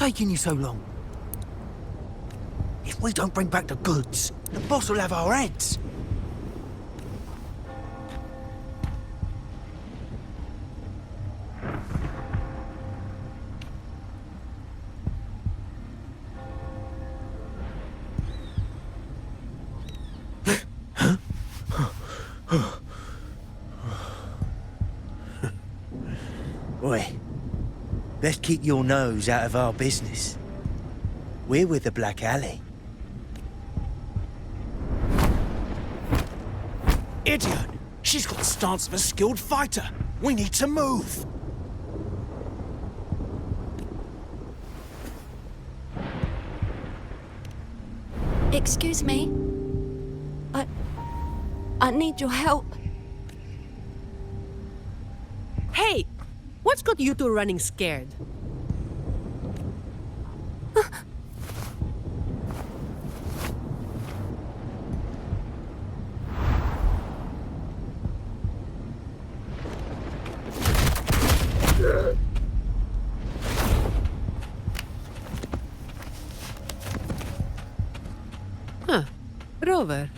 taking you so long? If we don't bring back the goods, the boss will have our heads. Oi, best keep your nose out of our business. We're with the Black Alley. Idiot! She's got the stance of a skilled fighter. We need to move. Excuse me. I need your help. Hey! What's got you two running scared? Huh. Rover.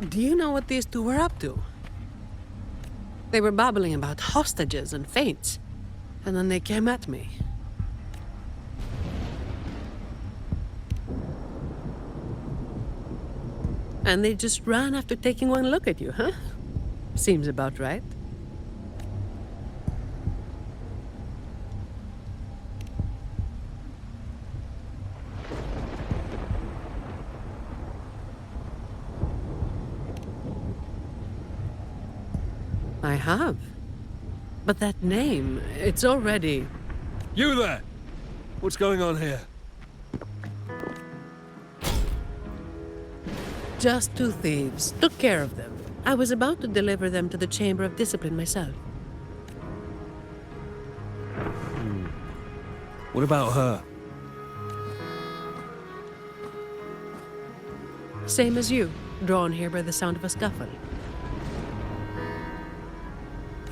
Do you know what these two were up to? They were babbling about hostages and feints, and then they came at me. And they just ran after taking one look at you, huh? Seems about right. I have. But that name, it's already... You there! What's going on here? Just two thieves. Took care of them. I was about to deliver them to the Chamber of Discipline myself. What about her? Same as you, drawn here by the sound of a scuffle.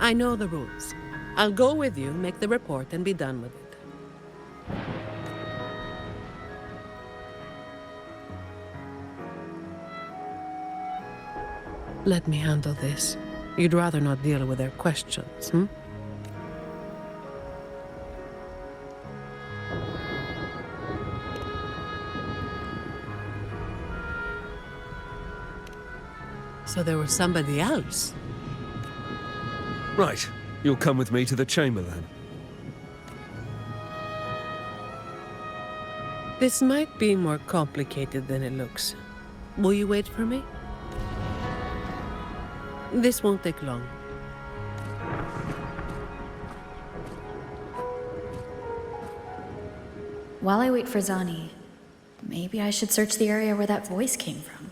I know the rules. I'll go with you, make the report, and be done with it. Let me handle this. You'd rather not deal with their questions, hmm? So there was somebody else? Right. You'll come with me to the chamber then. This might be more complicated than it looks. Will you wait for me? This won't take long. While I wait for Zani, maybe I should search the area where that voice came from.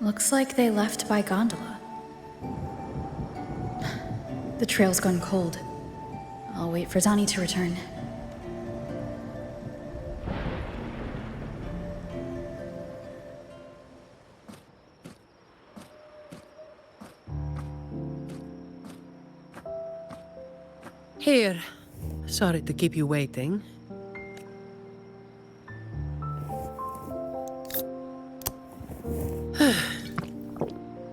Looks like they left by gondola. The trail's gone cold. I'll wait for Zani to return. Here. Sorry to keep you waiting.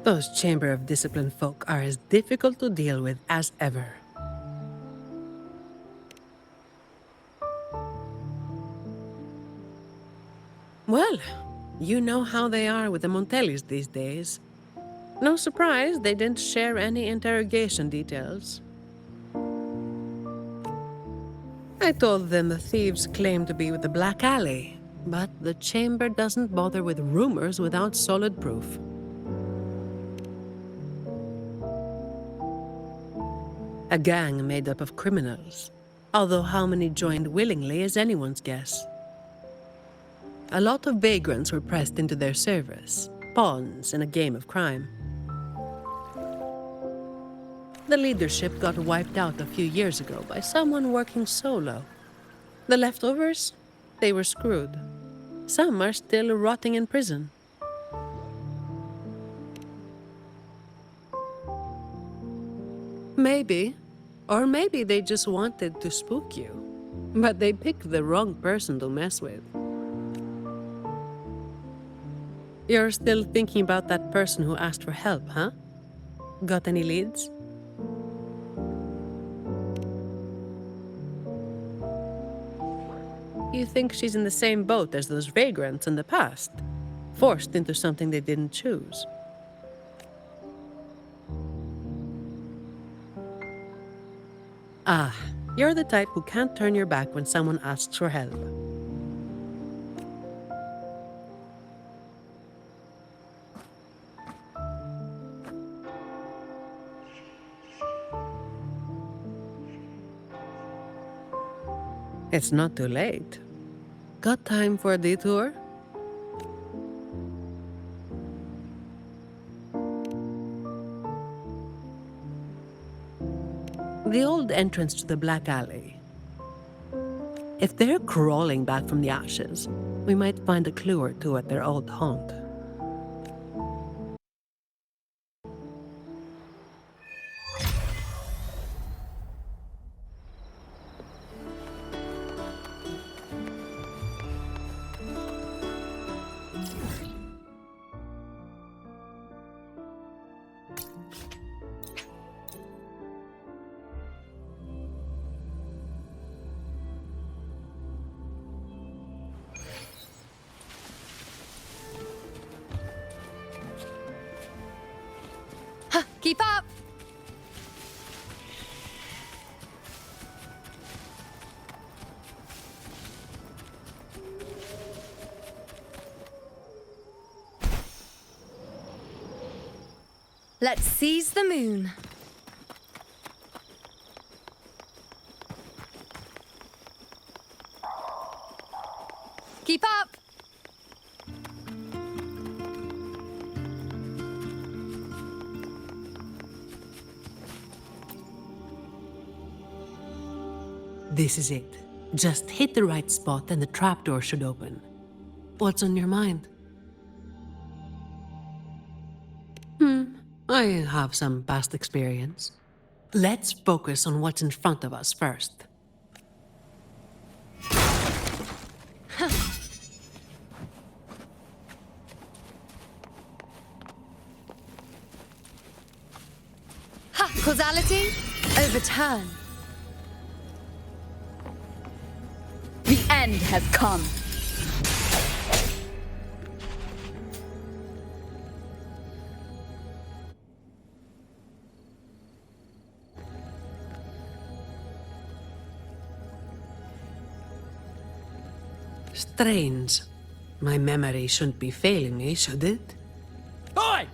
Those Chamber of Discipline folk are as difficult to deal with as ever. Well, you know how they are with the Montellis these days. No surprise they didn't share any interrogation details. I told them the thieves claimed to be with the Black Alley, but the Chamber doesn't bother with rumors without solid proof. A gang made up of criminals, although how many joined willingly is anyone's guess. A lot of vagrants were pressed into their service, pawns in a game of crime. The leadership got wiped out a few years ago by someone working solo. The leftovers, they were screwed. Some are still rotting in prison. Maybe. Or maybe they just wanted to spook you. But they picked the wrong person to mess with. You're still thinking about that person who asked for help, huh? Got any leads? You think she's in the same boat as those vagrants in the past? Forced into something they didn't choose? Ah, you're the type who can't turn your back when someone asks for help. It's not too late. Got time for a detour? The old entrance to the Black Alley. If they're crawling back from the ashes, we might find a clue or two at their old haunt. Keep up! Let's seize the moon. Keep up! This is it. Just hit the right spot and the trapdoor should open. What's on your mind? I have some past experience. Let's focus on what's in front of us first. Ha! Causality? Overturn. The end has come. Strange. My memory shouldn't be failing me, should it? Oi!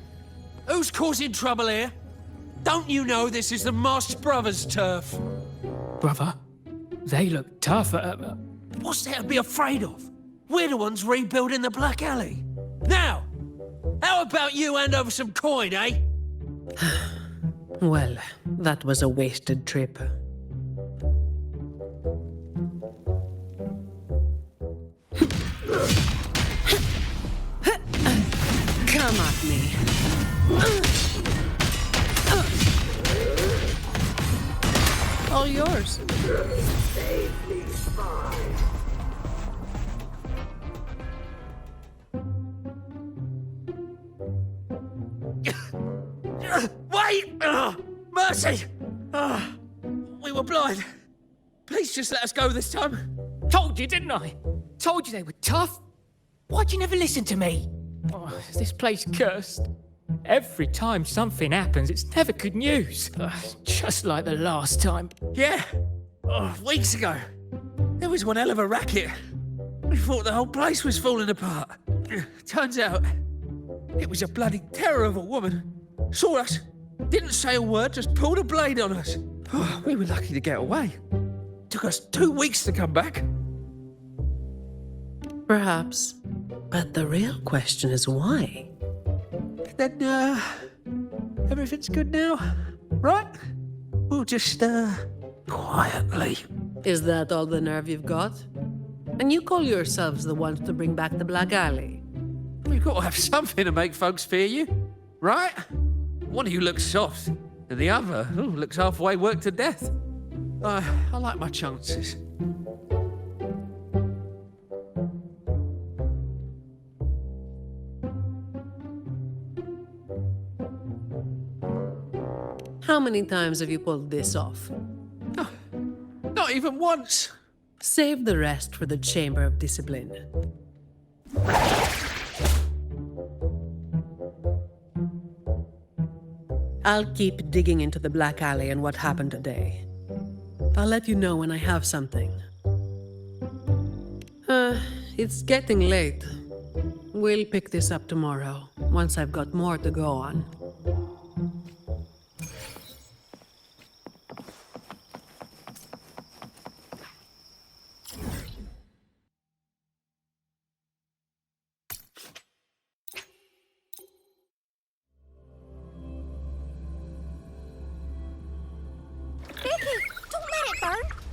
Who's causing trouble here? Don't you know this is the Marsh Brothers' turf? Brother, they look tough. What's there to be afraid of? We're the ones rebuilding the Black Alley. Now, how about you hand over some coin, eh? Well, that was a wasted trip. Come at me. All yours. Wait! Mercy! We were blind. Please just let us go this time. Told you, didn't I? Told you they were tough. Why'd you never listen to me? Oh, is this place cursed? Every time something happens, it's never good news. Just like the last time. Yeah. Weeks ago. There was one hell of a racket. We thought the whole place was falling apart. Turns out, it was a bloody terror of a woman. Saw us, didn't say a word, just pulled a blade on us. We were lucky to get away. Took us 2 weeks to come back. Perhaps. But the real question is why? Then, everything's good now, right? We'll just, quietly. Is that all the nerve you've got? And you call yourselves the ones to bring back the Black Alley? We've got to have something to make folks fear you, right? One of you looks soft. And the other looks halfway worked to death. I like my chances. How many times have you pulled this off? Not even once. Save the rest for the Chamber of Discipline. I'll keep digging into the Black Alley and what happened today. I'll let you know when I have something. It's getting late. We'll pick this up tomorrow, once I've got more to go on. Don't let it burn!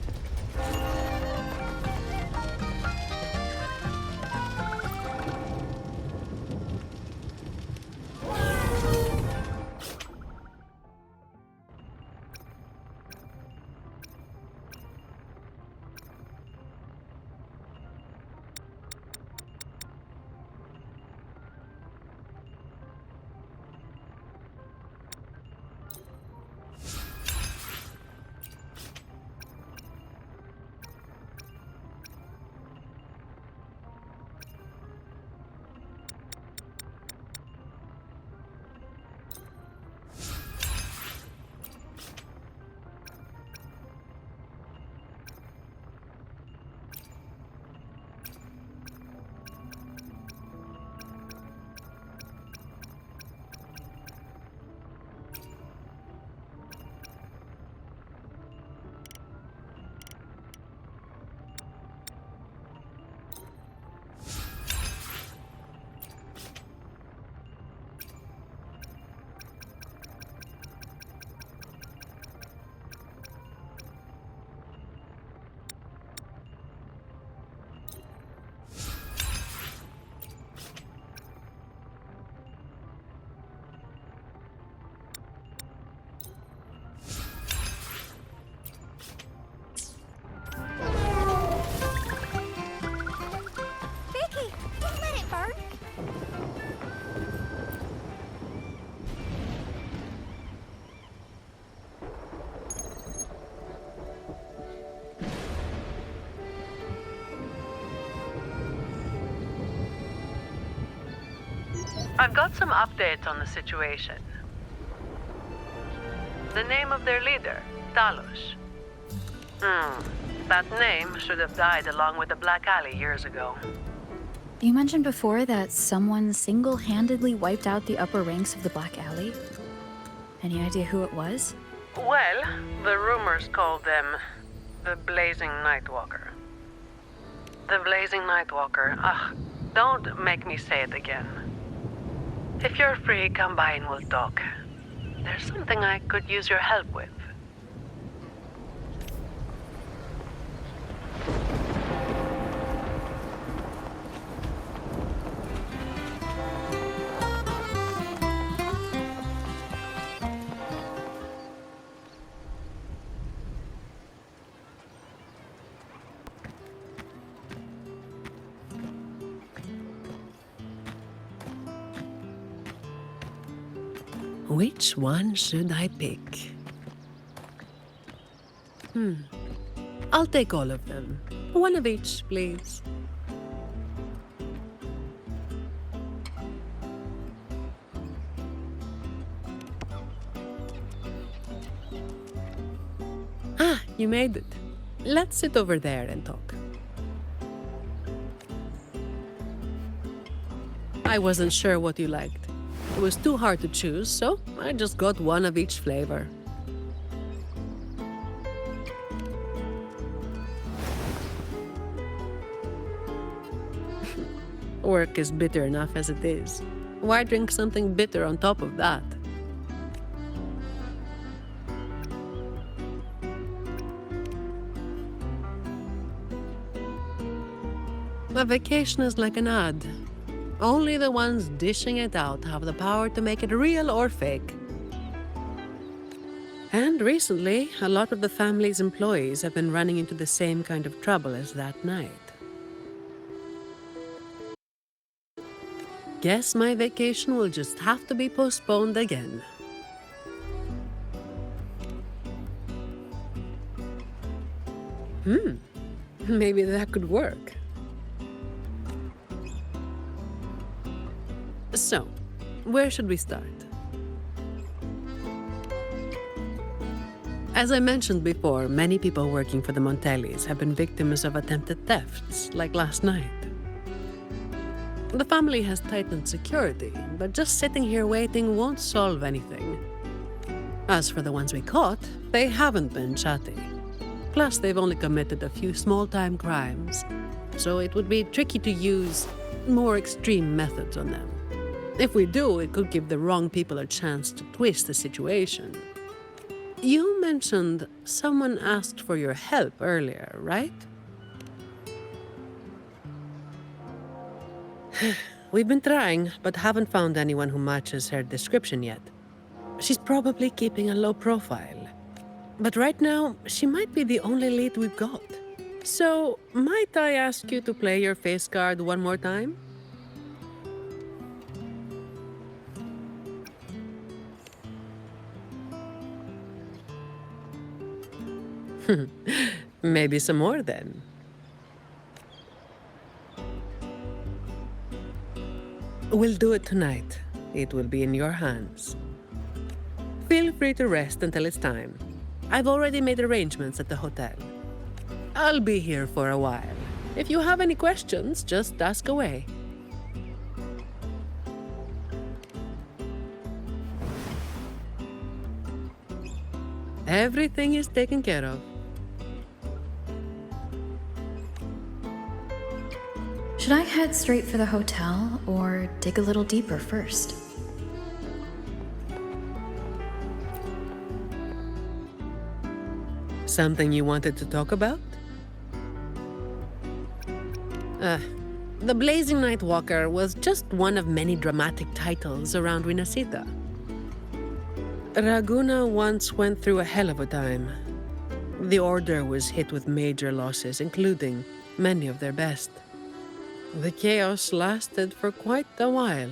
I've got some updates on the situation. The name of their leader, Talos. That name should have died along with the Black Alley years ago. You mentioned before that someone single-handedly wiped out the upper ranks of the Black Alley. Any idea who it was? Well, the rumors called them the Blazing Nightwalker. The Blazing Nightwalker. Don't make me say it again. If you're free, come by and we'll talk. There's something I could use your help with. Which one should I pick? I'll take all of them. One of each, please. You made it. Let's sit over there and talk. I wasn't sure what you liked. It was too hard to choose, so I just got one of each flavor. Work is bitter enough as it is. Why drink something bitter on top of that? A vacation is like an ad. Only the ones dishing it out have the power to make it real or fake. And recently, a lot of the family's employees have been running into the same kind of trouble as that night. Guess my vacation will just have to be postponed again. Maybe that could work. So, where should we start? As I mentioned before, many people working for the Montellis have been victims of attempted thefts, like last night. The family has tightened security, but just sitting here waiting won't solve anything. As for the ones we caught, they haven't been chatty. Plus, they've only committed a few small-time crimes, so it would be tricky to use more extreme methods on them. If we do, it could give the wrong people a chance to twist the situation. You mentioned someone asked for your help earlier, right? We've been trying, but haven't found anyone who matches her description yet. She's probably keeping a low profile. But right now, she might be the only lead we've got. So, might I ask you to play your face card one more time? Maybe some more then. We'll do it tonight. It will be in your hands. Feel free to rest until it's time. I've already made arrangements at the hotel. I'll be here for a while. If you have any questions, just ask away. Everything is taken care of. Should I head straight for the hotel or dig a little deeper first? Something you wanted to talk about? The Blazing Night Walker was just one of many dramatic titles around Rinascita. Raguna once went through a hell of a time. The Order was hit with major losses, including many of their best. The chaos lasted for quite a while.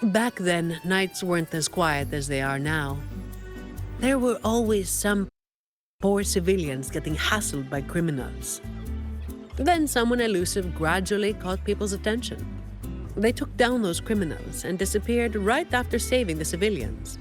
Back then, nights weren't as quiet as they are now. There were always some poor civilians getting hassled by criminals. Then someone elusive gradually caught people's attention. They took down those criminals and disappeared right after saving the civilians.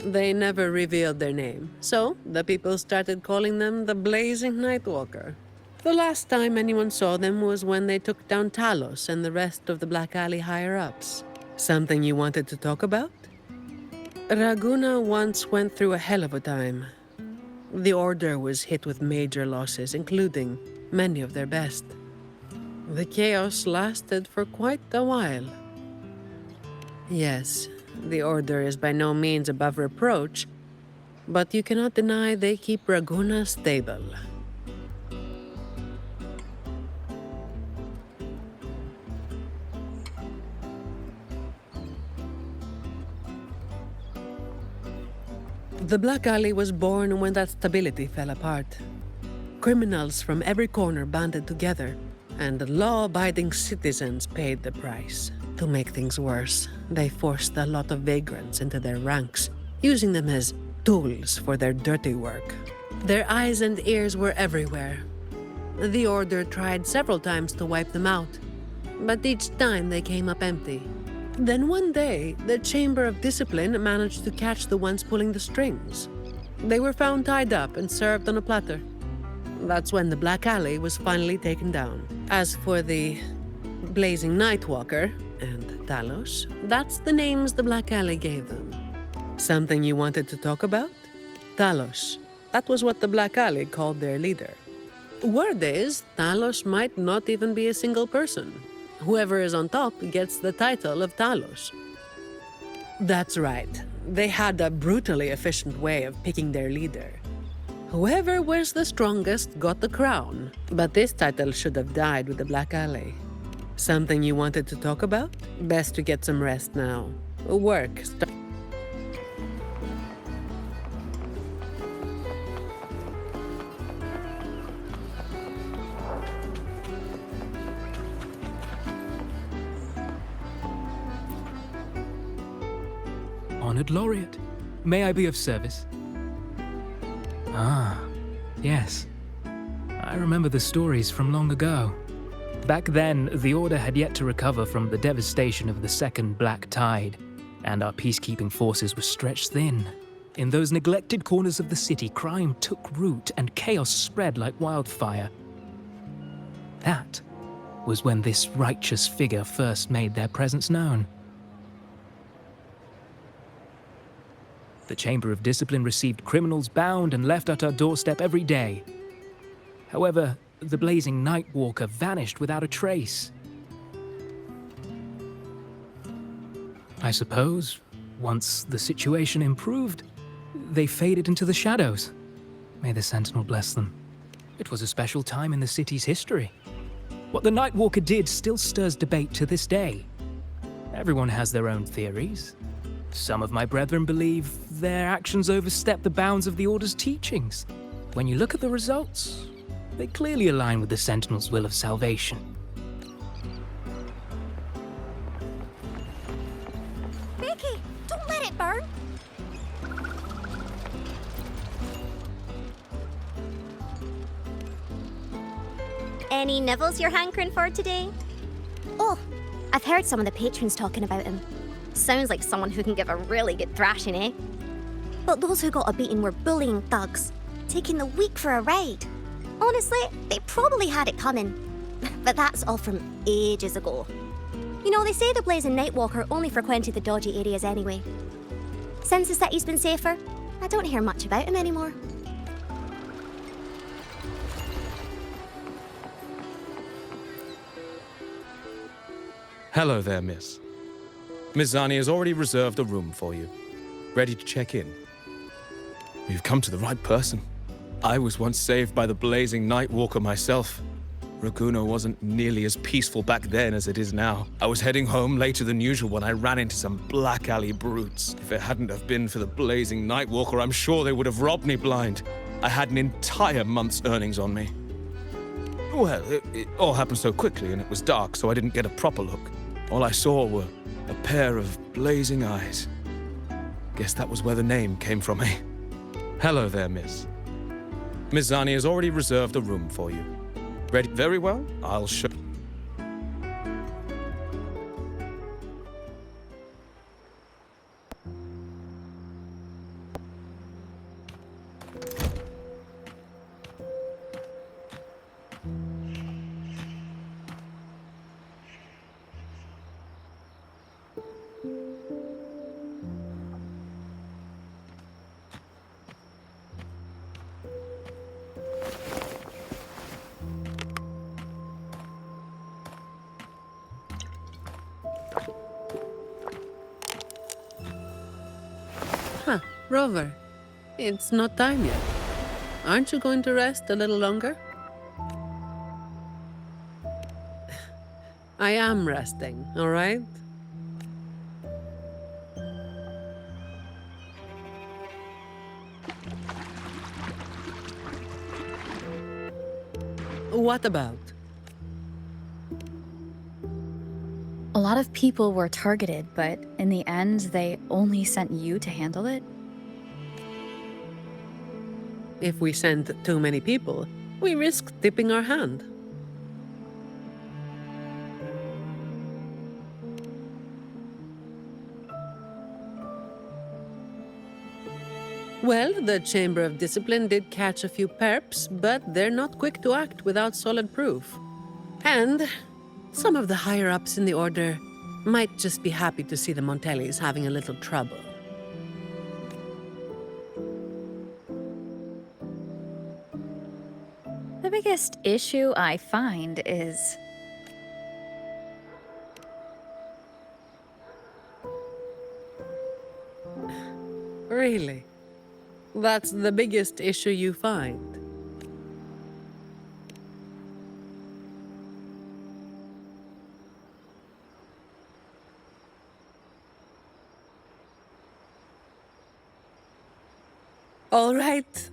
They never revealed their name, so the people started calling them the Blazing Nightwalker. The last time anyone saw them was when they took down Talos and the rest of the Black Alley higher-ups. Something you wanted to talk about? Raguna once went through a hell of a time. The Order was hit with major losses, including many of their best. The chaos lasted for quite a while. Yes, the Order is by no means above reproach, but you cannot deny they keep Raguna stable. The Black Alley was born when that stability fell apart. Criminals from every corner banded together, and law-abiding citizens paid the price. To make things worse, they forced a lot of vagrants into their ranks, using them as tools for their dirty work. Their eyes and ears were everywhere. The Order tried several times to wipe them out, but each time they came up empty. Then one day, the Chamber of Discipline managed to catch the ones pulling the strings. They were found tied up and served on a platter. That's when the Black Alley was finally taken down. As for the Blazing Nightwalker and Talos, that's the names the Black Alley gave them. Something you wanted to talk about? Talos. That was what the Black Alley called their leader. Word is, Talos might not even be a single person. Whoever is on top gets the title of Talos. That's right. They had a brutally efficient way of picking their leader. Whoever was the strongest got the crown, but this title should have died with the Black Alley. Something you wanted to talk about? Best to get some rest now. Work. Honored Laureate, may I be of service? Ah, yes. I remember the stories from long ago. Back then, the Order had yet to recover from the devastation of the Second Black Tide, and our peacekeeping forces were stretched thin. In those neglected corners of the city, crime took root and chaos spread like wildfire. That was when this righteous figure first made their presence known. The Chamber of Discipline received criminals bound and left at our doorstep every day. However, the Blazing Nightwalker vanished without a trace. I suppose, once the situation improved, they faded into the shadows. May the Sentinel bless them. It was a special time in the city's history. What the Nightwalker did still stirs debate to this day. Everyone has their own theories. Some of my brethren believe their actions overstep the bounds of the Order's teachings. When you look at the results, they clearly align with the Sentinel's will of salvation. Becky, don't let it burn. Any nibbles you're hankering for today? Oh, I've heard some of the patrons talking about him. Sounds like someone who can give a really good thrashing, eh? But those who got a beating were bullying thugs, taking the weak for a ride. Honestly, they probably had it coming. But that's all from ages ago. You know, they say the Blazing Nightwalker only frequented the dodgy areas anyway. Since the city's been safer, I don't hear much about him anymore. Hello there, miss. Miss Zani has already reserved a room for you. Ready to check in. You've come to the right person. I was once saved by the blazing Nightwalker myself. Raguno wasn't nearly as peaceful back then as it is now. I was heading home later than usual when I ran into some black alley brutes. If it hadn't have been for the blazing Nightwalker, I'm sure they would have robbed me blind. I had an entire month's earnings on me. Well, it all happened so quickly and it was dark, so I didn't get a proper look. All I saw were a pair of blazing eyes. Guess that was where the name came from, eh? Hello there, miss. Miss Zani has already reserved a room for you. Ready? Very well. I'll show. Huh, Rover. It's not time yet. Aren't you going to rest a little longer? I am resting, all right? What about? A lot of people were targeted, but in the end, they only sent you to handle it? If we send too many people, we risk tipping our hand. Well, the Chamber of Discipline did catch a few perps, but they're not quick to act without solid proof. And some of the higher-ups in the Order might just be happy to see the Montellis having a little trouble. The biggest issue I find is... Really? That's the biggest issue you find?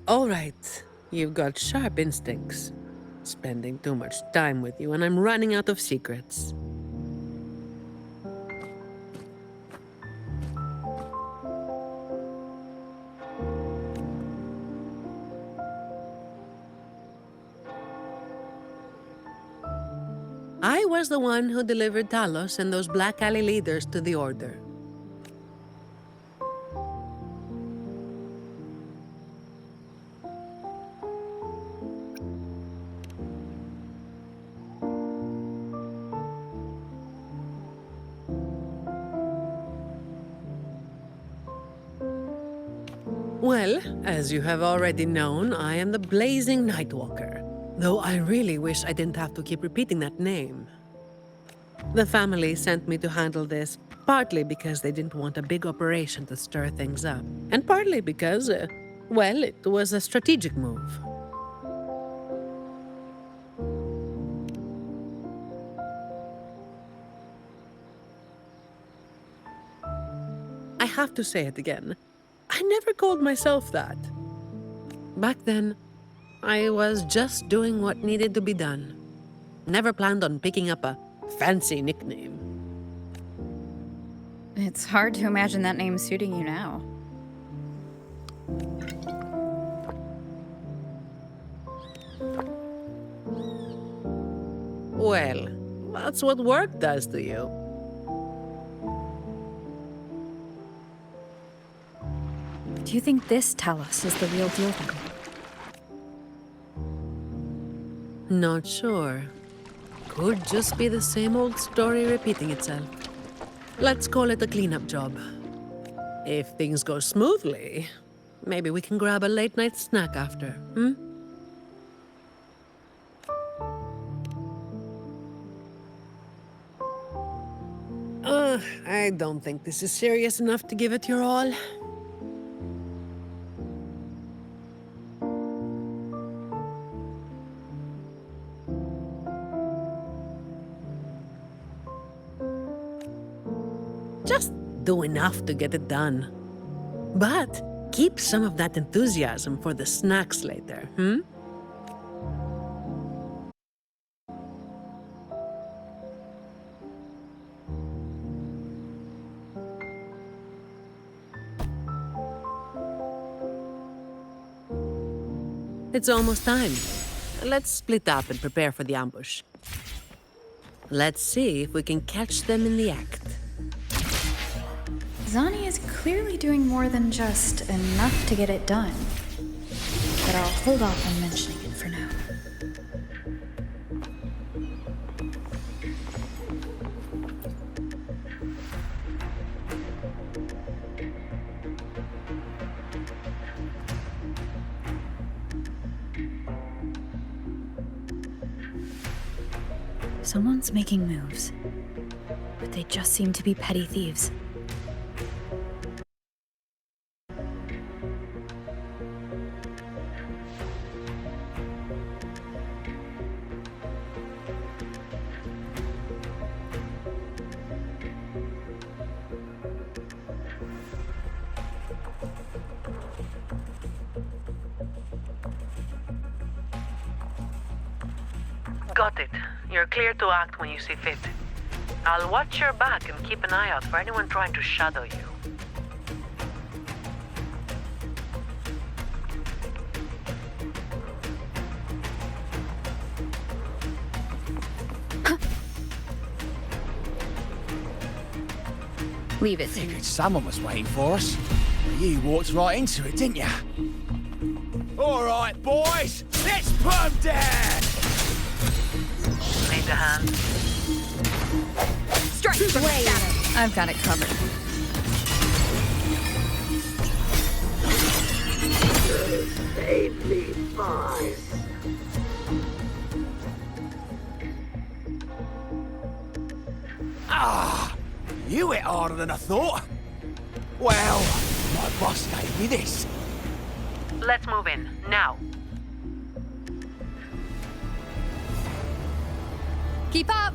All right. You've got sharp instincts. Spending too much time with you and I'm running out of secrets. I was the one who delivered Talos and those Black Alley leaders to the Order. Well, as you have already known, I am the Blazing Nightwalker. Though I really wish I didn't have to keep repeating that name. The family sent me to handle this, partly because they didn't want a big operation to stir things up, and partly because, well, it was a strategic move. I have to say it again. I never called myself that. Back then, I was just doing what needed to be done. Never planned on picking up a fancy nickname. It's hard to imagine that name suiting you now. Well, that's what work does to you. Do you think this Talos is the real deal then? Not sure. Could just be the same old story repeating itself. Let's call it a cleanup job. If things go smoothly, maybe we can grab a late-night snack after, hmm? I don't think this is serious enough to give it your all. Just do enough to get it done. But keep some of that enthusiasm for the snacks later, hmm? It's almost time. Let's split up and prepare for the ambush. Let's see if we can catch them in the act. Zani is clearly doing more than just enough to get it done. But I'll hold off on mentioning it for now. Someone's making moves, but they just seem to be petty thieves. Got it. You're clear to act when you see fit. I'll watch your back and keep an eye out for anyone trying to shadow you. Leave it. Figured someone was waiting for us. But you walked right into it, didn't you? All right, boys, let's put 'em down! Need a hand? Strike from the shadow. I've got it covered. You hit harder than I thought. Well, my boss gave me this. Let's move in, now. Keep up.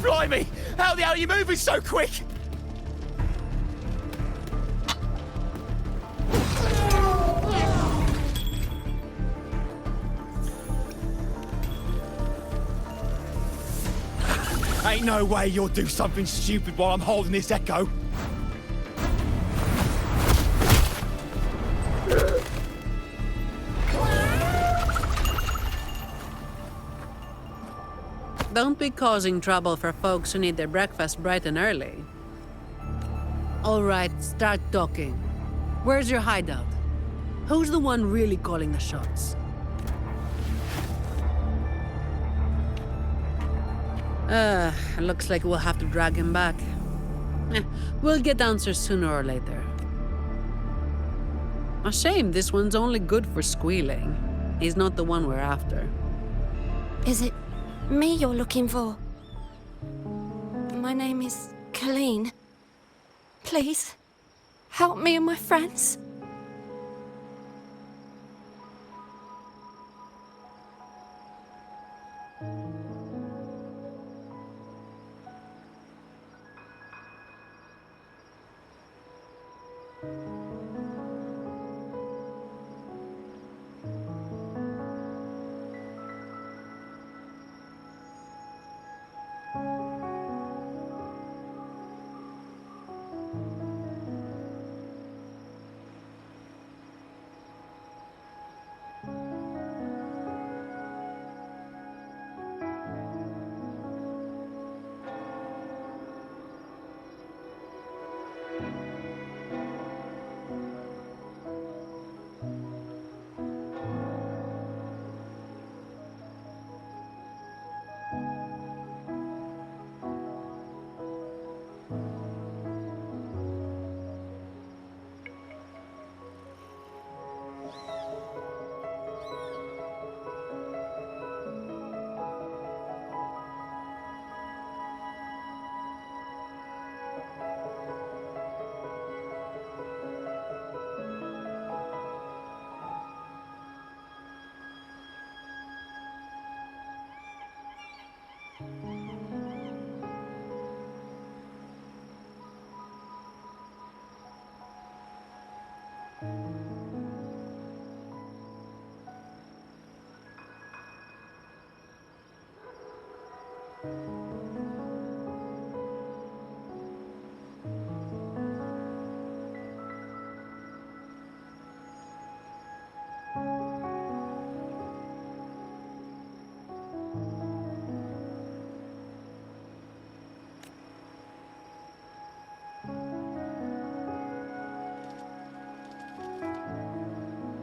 Blimey, how the hell are you moving so quick? Ain't no way you'll do something stupid while I'm holding this echo. Don't be causing trouble for folks who need their breakfast bright and early. All right, start talking. Where's your hideout? Who's the one really calling the shots? Looks like we'll have to drag him back. We'll get answers sooner or later. A shame this one's only good for squealing. He's not the one we're after. Is it me you're looking for? My name is Colleen. Please, help me and my friends.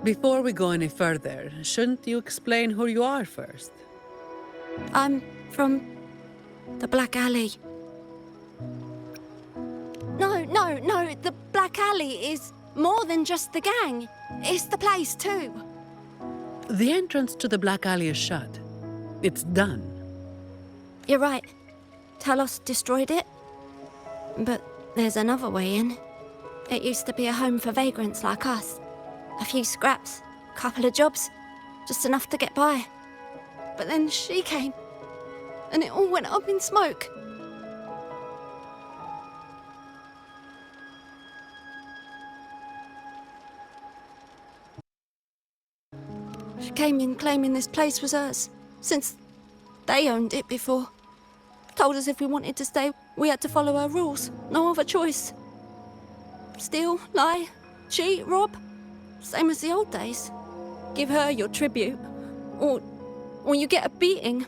Before we go any further, shouldn't you explain who you are first? I'm from the Black Alley. No, the Black Alley is more than just the gang. It's the place too. The entrance to the Black Alley is shut. It's done. You're right. Talos destroyed it. But there's another way in. It used to be a home for vagrants like us. A few scraps, couple of jobs, just enough to get by. But then she came, and it all went up in smoke. She came in claiming this place was hers, since they owned it before. Told us if we wanted to stay, we had to follow her rules. No other choice. Steal, lie, cheat, rob. Same as the old days. Give her your tribute, or you get a beating.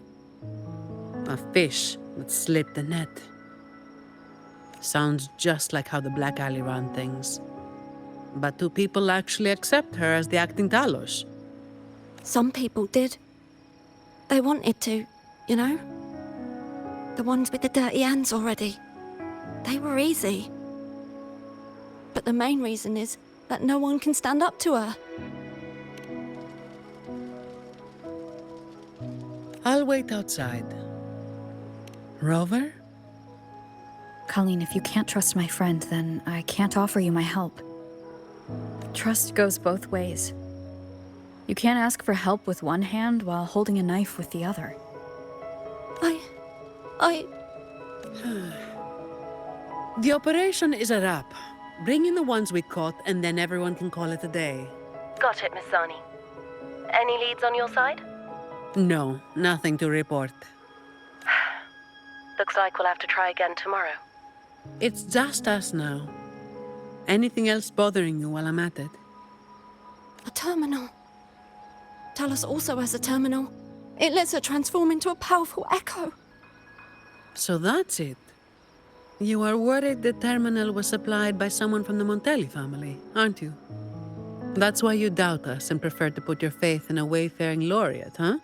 A fish that slipped the net. Sounds just like how the Black Alley ran things. But do people actually accept her as the acting Talos? Some people did. They wanted to, you know? The ones with the dirty hands already. They were easy. But the main reason is that no one can stand up to her. I'll wait outside. Rover? Colleen, if you can't trust my friend, then I can't offer you my help. Trust goes both ways. You can't ask for help with one hand while holding a knife with the other. The operation is a wrap. Bring in the ones we caught, and then everyone can call it a day. Got it, Miss Zani. Any leads on your side? No, nothing to report. Looks like we'll have to try again tomorrow. It's just us now. Anything else bothering you while I'm at it? A terminal. Talos also has a terminal. It lets her transform into a powerful echo. So that's it. You are worried the terminal was supplied by someone from the Montelli family, aren't you? That's why you doubt us and prefer to put your faith in a wayfaring laureate, huh?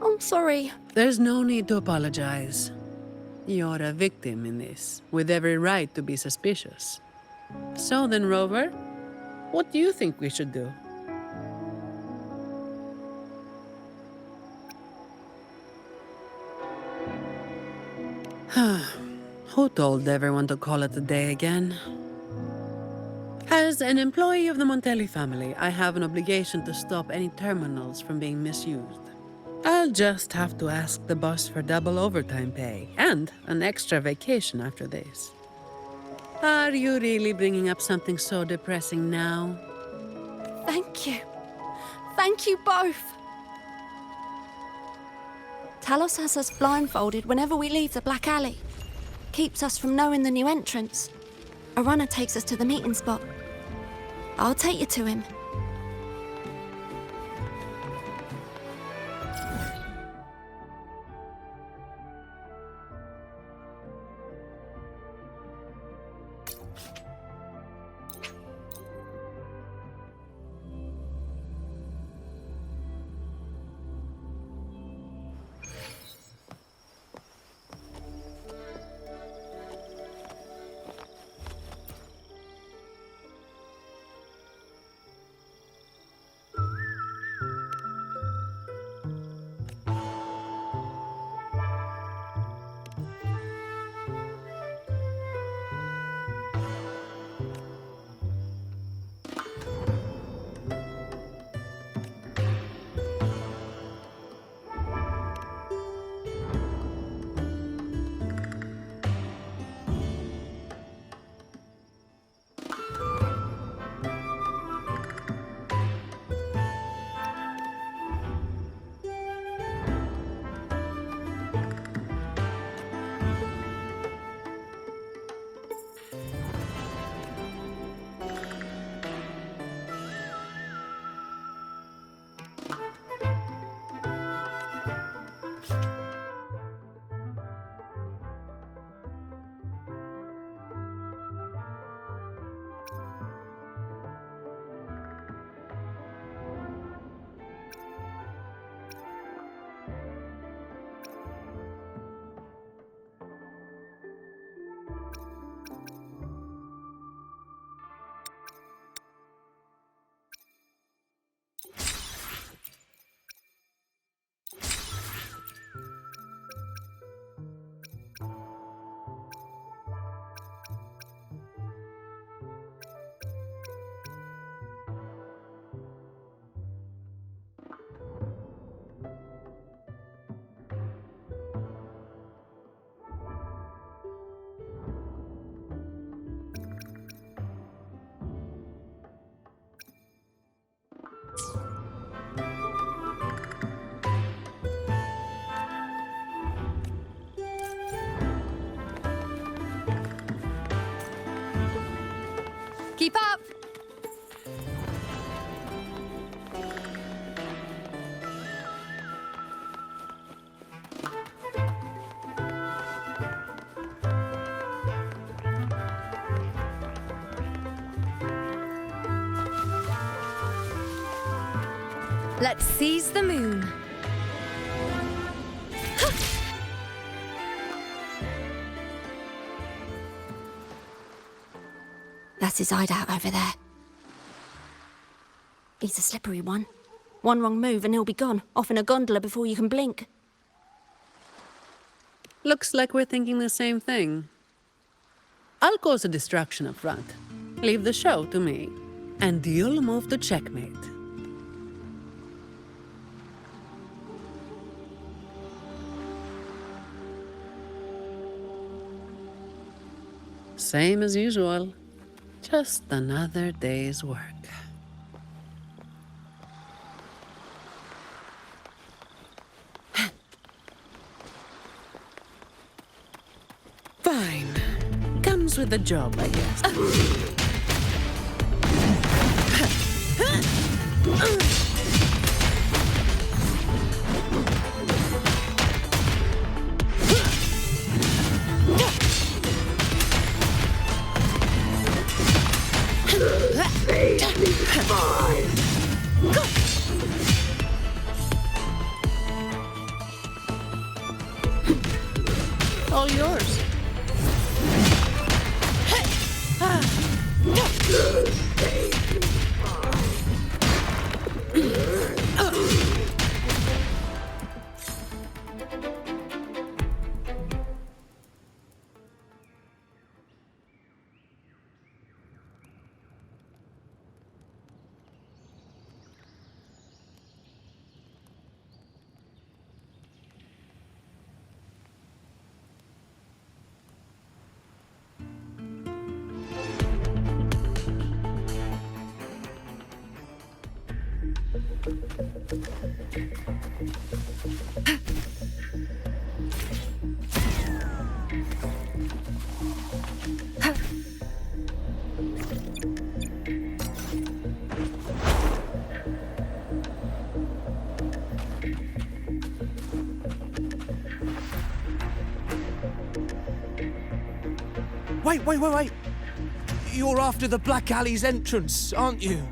I'm sorry. There's no need to apologize. You're a victim in this, with every right to be suspicious. So then, Rover, what do you think we should do? Who told everyone to call it a day again? As an employee of the Montelli family, I have an obligation to stop any terminals from being misused. I'll just have to ask the boss for double overtime pay and an extra vacation after this. Are you really bringing up something so depressing now? Thank you. Thank you both. Talos has us blindfolded whenever we leave the Black Alley. Keeps us from knowing the new entrance. A runner takes us to the meeting spot. I'll take you to him. Keep up! Let's seize the moon. That's his hideout over there. He's a slippery one. One wrong move and he'll be gone, off in a gondola before you can blink. Looks like we're thinking the same thing. I'll cause a distraction up front. Leave the show to me. And you'll move to checkmate. Same as usual. Just another day's work. Fine. Comes with the job, I guess. All yours. Wait. You're after the Black Alley's entrance, aren't you?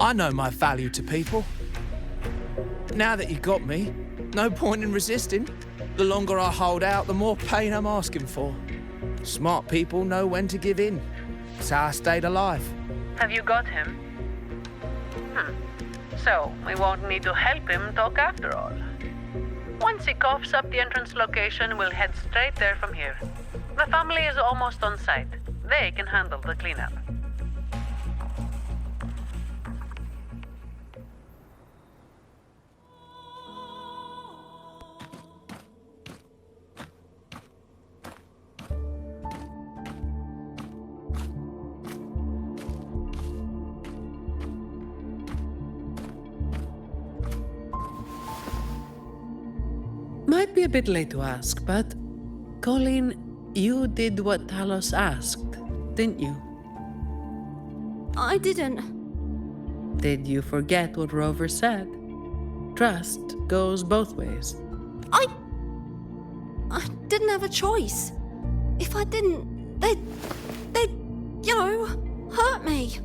I know my value to people. Now that you got me, no point in resisting. The longer I hold out, the more pain I'm asking for. Smart people know when to give in. That's how I stayed alive. Have you got him? So, we won't need to help him talk after all. Once he coughs up the entrance location, we'll head straight there from here. The family is almost on site. They can handle the cleanup. Might be a bit late to ask, but Colleen, you did what Talos asked, didn't you? I didn't. Did you forget what Rover said? Trust goes both ways. I didn't have a choice. If I didn't, they'd, hurt me.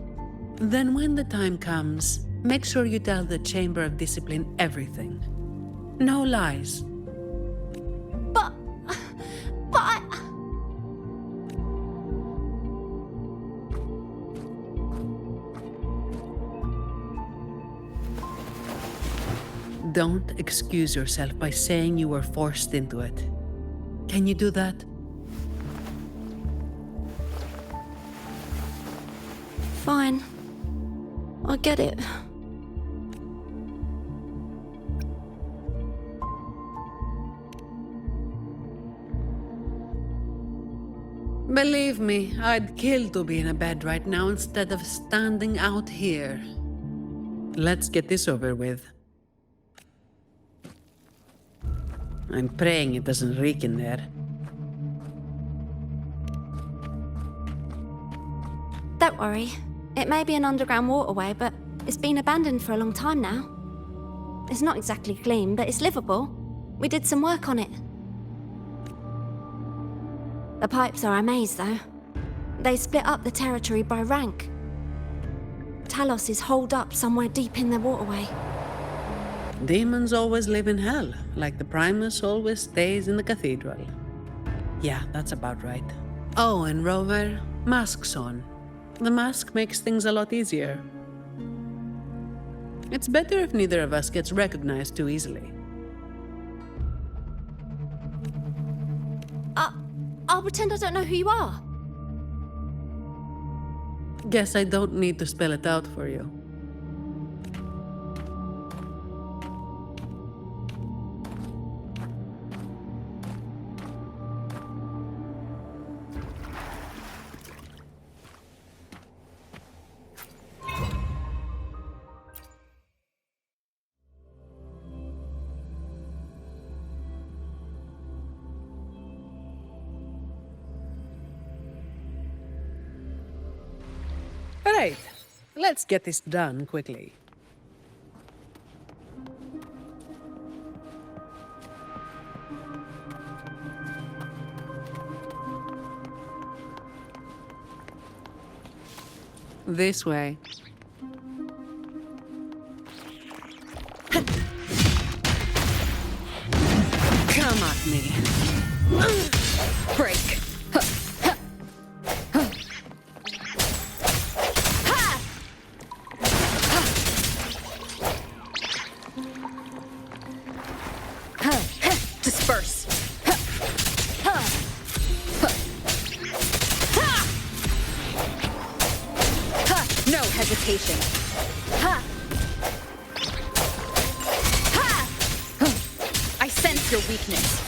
Then when the time comes, make sure you tell the Chamber of Discipline everything. No lies. But I... Don't excuse yourself by saying you were forced into it. Can you do that? Fine. I get it. Believe me, I'd kill to be in a bed right now instead of standing out here. Let's get this over with. I'm praying it doesn't reek in there. That Don't worry. It may be an underground waterway, but it's been abandoned for a long time now. It's not exactly clean, but it's livable. We did some work on it. The pipes are a maze, though. They split up the territory by rank. Talos is holed up somewhere deep in the waterway. Demons always live in hell, like the Primus always stays in the cathedral. Yeah, that's about right. Oh, and Rover, mask's on. The mask makes things a lot easier. It's better if neither of us gets recognized too easily. I'll pretend I don't know who you are. Guess I don't need to spell it out for you. Right, let's get this done quickly. This way. Come at me. Break. Disperse. No hesitation. I sense your weakness.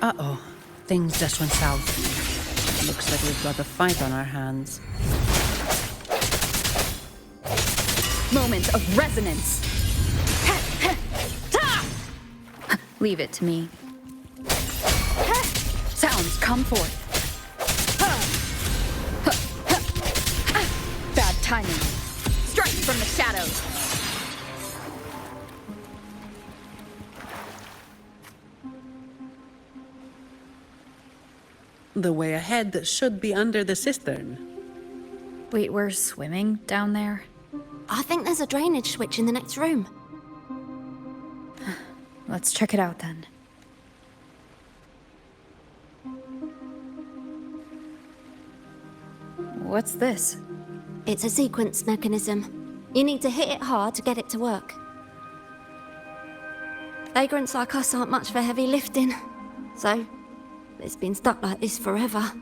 Uh-oh. Things just went south. Looks like we've got a fight on our hands. Moment of resonance. Leave it to me. Sounds come forth. Bad timing. Strike from the shadows. The way ahead should be under the cistern. Wait, we're swimming down there? I think there's a drainage switch in the next room. Let's check it out then. What's this? It's a sequence mechanism. You need to hit it hard to get it to work. Vagrants like us aren't much for heavy lifting, so it's been stuck like this forever.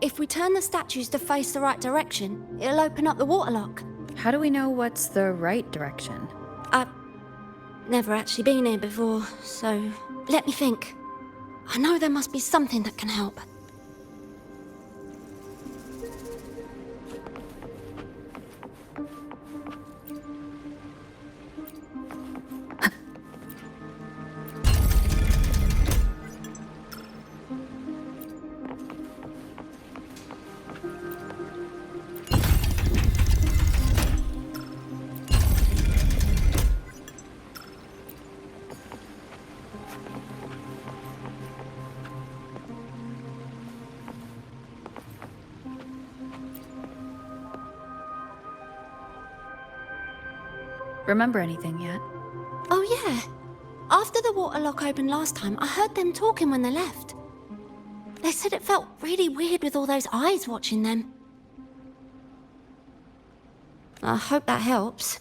If we turn the statues to face the right direction, it'll open up the waterlock. How do we know what's the right direction? I've never actually been here before, so let me think. I know there must be something that can help. Remember anything yet? Oh yeah. After the waterlock opened last time, I heard them talking when they left. They said it felt really weird with all those eyes watching them. I hope that helps.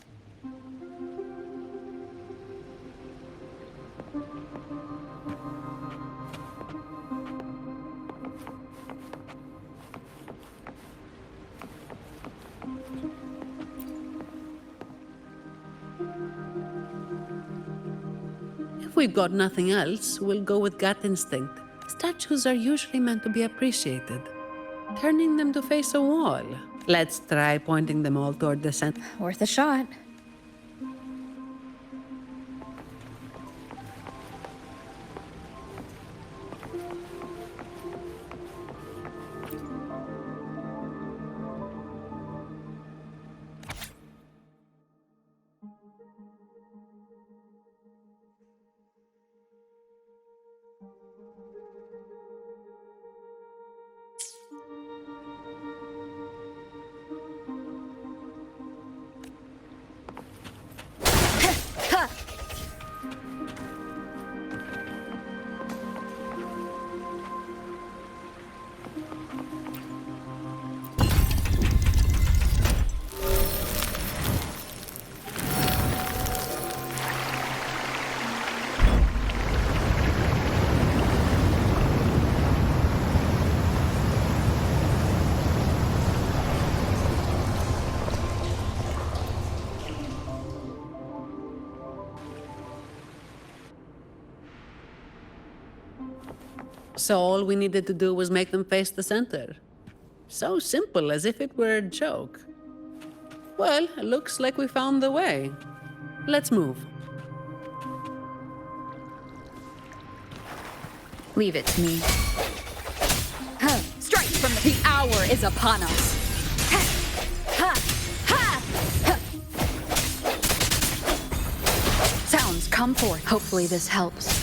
If we've got nothing else, we'll go with gut instinct. Statues are usually meant to be appreciated. Turning them to face a wall. Let's try pointing them all toward the center. Worth a shot. So all we needed to do was make them face the center. So simple, as if it were a joke. Well, it looks like we found the way. Let's move. Leave it to me. Strike from the hour is upon us. Sounds come forth. Hopefully this helps.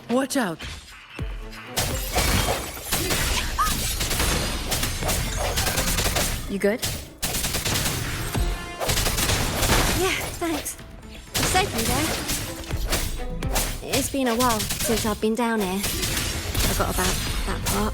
Watch out! You good? Yeah, thanks. You saved me there. It's been a while since I've been down here. Forgot about that part.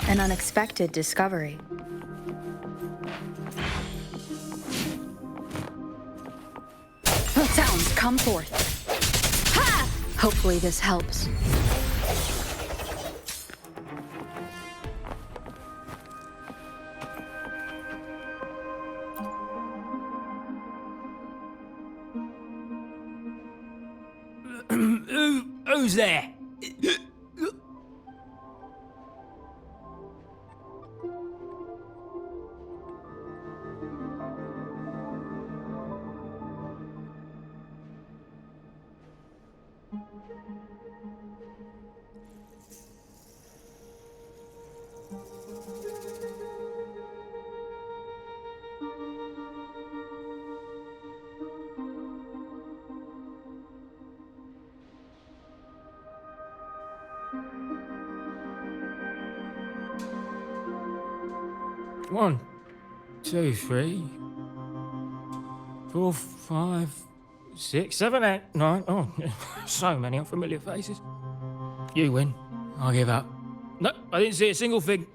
An unexpected discovery. Sounds, come forth. Ha! Hopefully this helps. Who's there? One, 2, 3, 4, 5, 6, 7, 8, 9. Oh, so many unfamiliar faces. You win. I give up. No, I didn't see a single thing.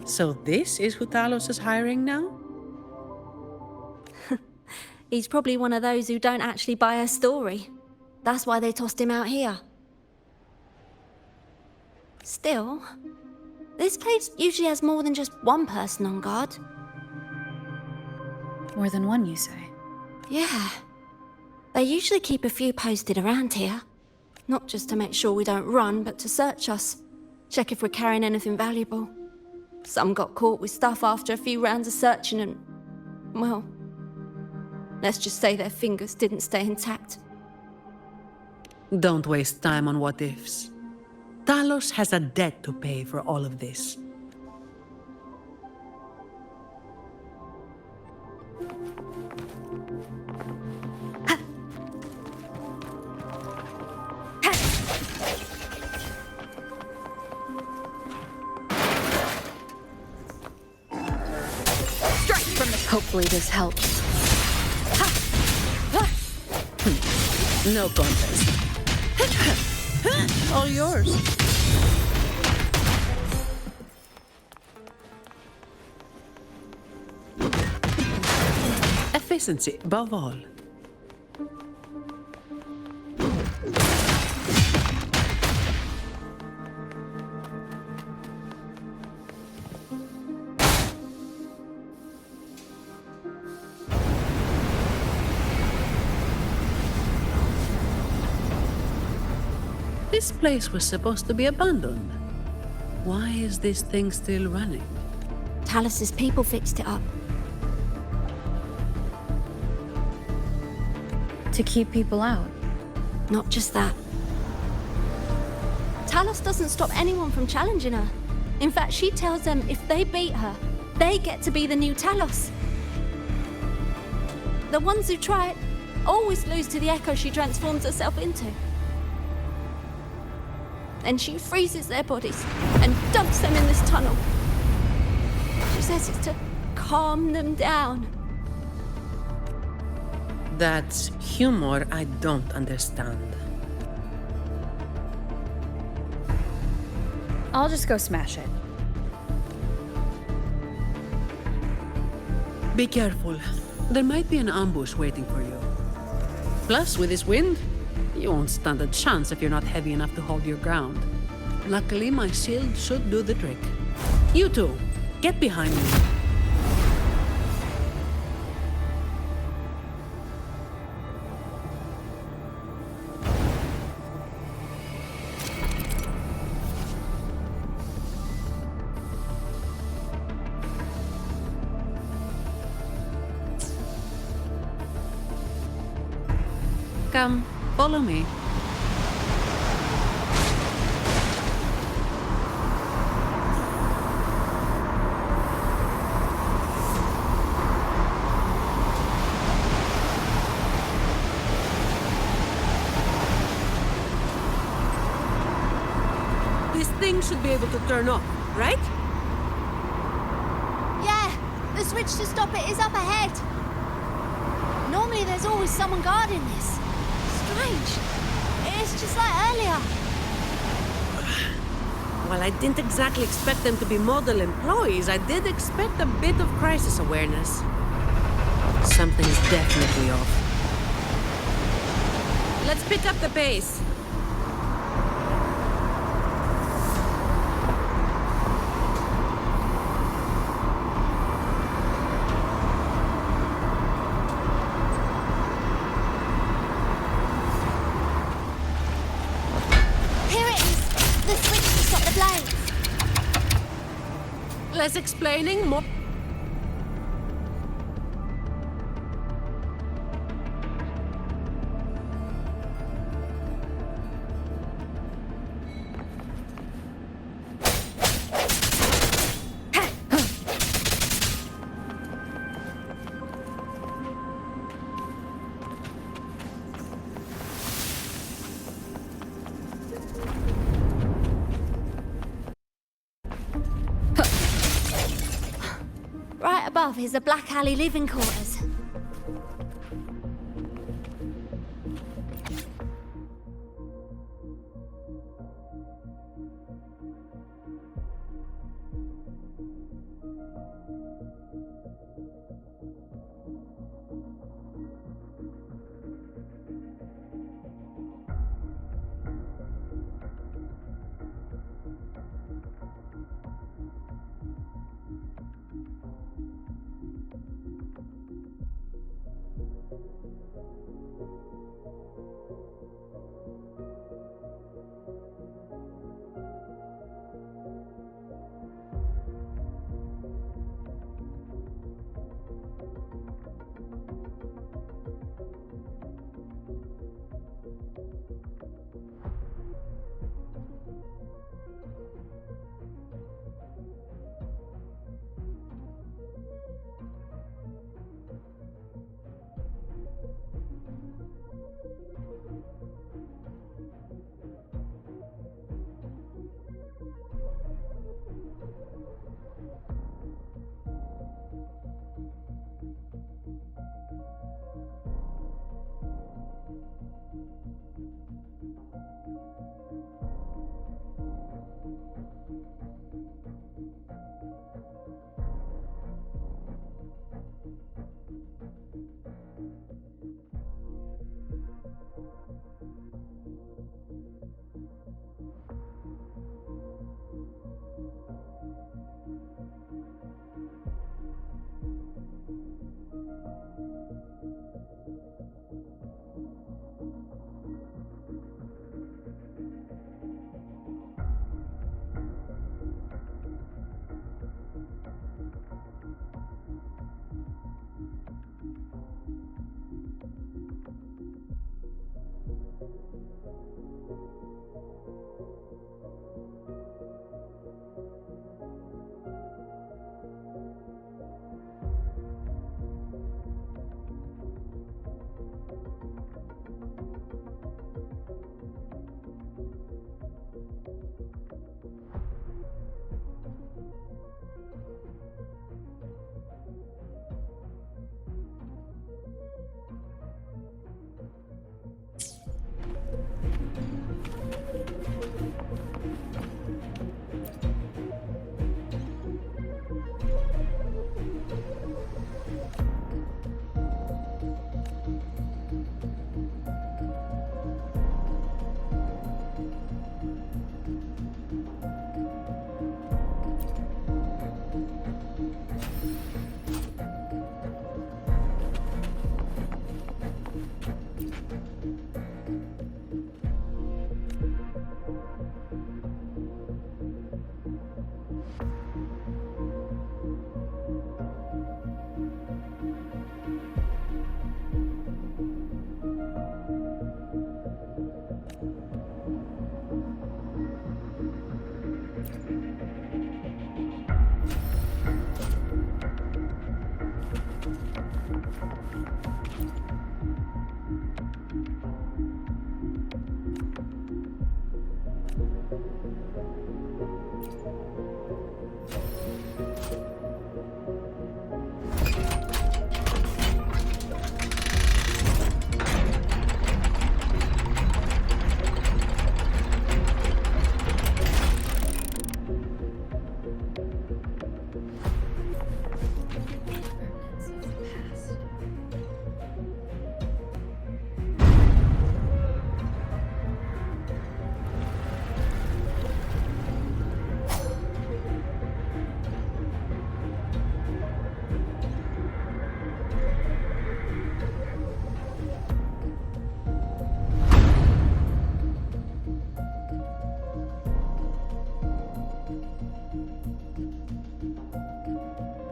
So this is who Talos is hiring now? He's probably one of those who don't actually buy a story. That's why they tossed him out here. Still, this place usually has more than just one person on guard. More than one, you say? Yeah. They usually keep a few posted around here. Not just to make sure we don't run, but to search us. Check if we're carrying anything valuable. Some got caught with stuff after a few rounds of searching and... well... let's just say their fingers didn't stay intact. Don't waste time on what-ifs. Talos has a debt to pay for all of this. Hopefully this helps. No contest. All yours. Efficiency, above all. This place was supposed to be abandoned. Why is this thing still running? Talos's people fixed it up. To keep people out? Not just that. Talos doesn't stop anyone from challenging her. In fact, she tells them if they beat her, they get to be the new Talos. The ones who try it always lose to the echo she transforms herself into. Then she freezes their bodies and dumps them in this tunnel. She says it's to calm them down. That's humor I don't understand. I'll just go smash it. Be careful. There might be an ambush waiting for you. Plus, with this wind, you won't stand a chance if you're not heavy enough to hold your ground. Luckily, my shield should do the trick. You two, get behind me. Come, follow me. This thing should be able to turn off, right? Yeah, the switch to stop it is up ahead. Normally there's always someone guarding this. Strange. It's just like earlier. While I didn't exactly expect them to be model employees, I did expect a bit of crisis awareness. Something is definitely off. Let's pick up the pace. Here it is. The switch to stop the blades. Less explaining, more... Right above is the Black Alley living quarters.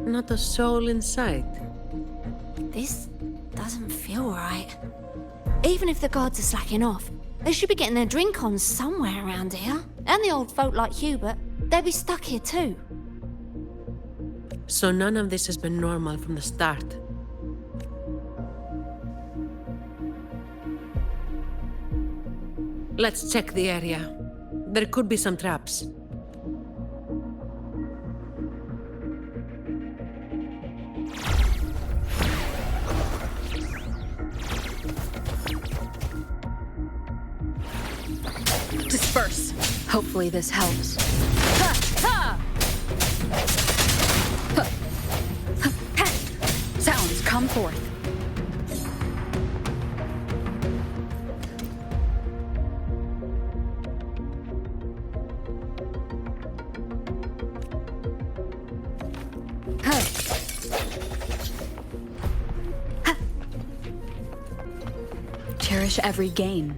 Not a soul in sight. This doesn't feel right. Even if the guards are slacking off, they should be getting their drink on somewhere around here. And the old folk like Hubert, they'll be stuck here too. So none of this has been normal from the start. Let's check the area. There could be some traps. Disperse. Hopefully this helps. Ha! Ha! Ha! Ha! Sounds, come forth. Ha! Ha! Cherish every gain.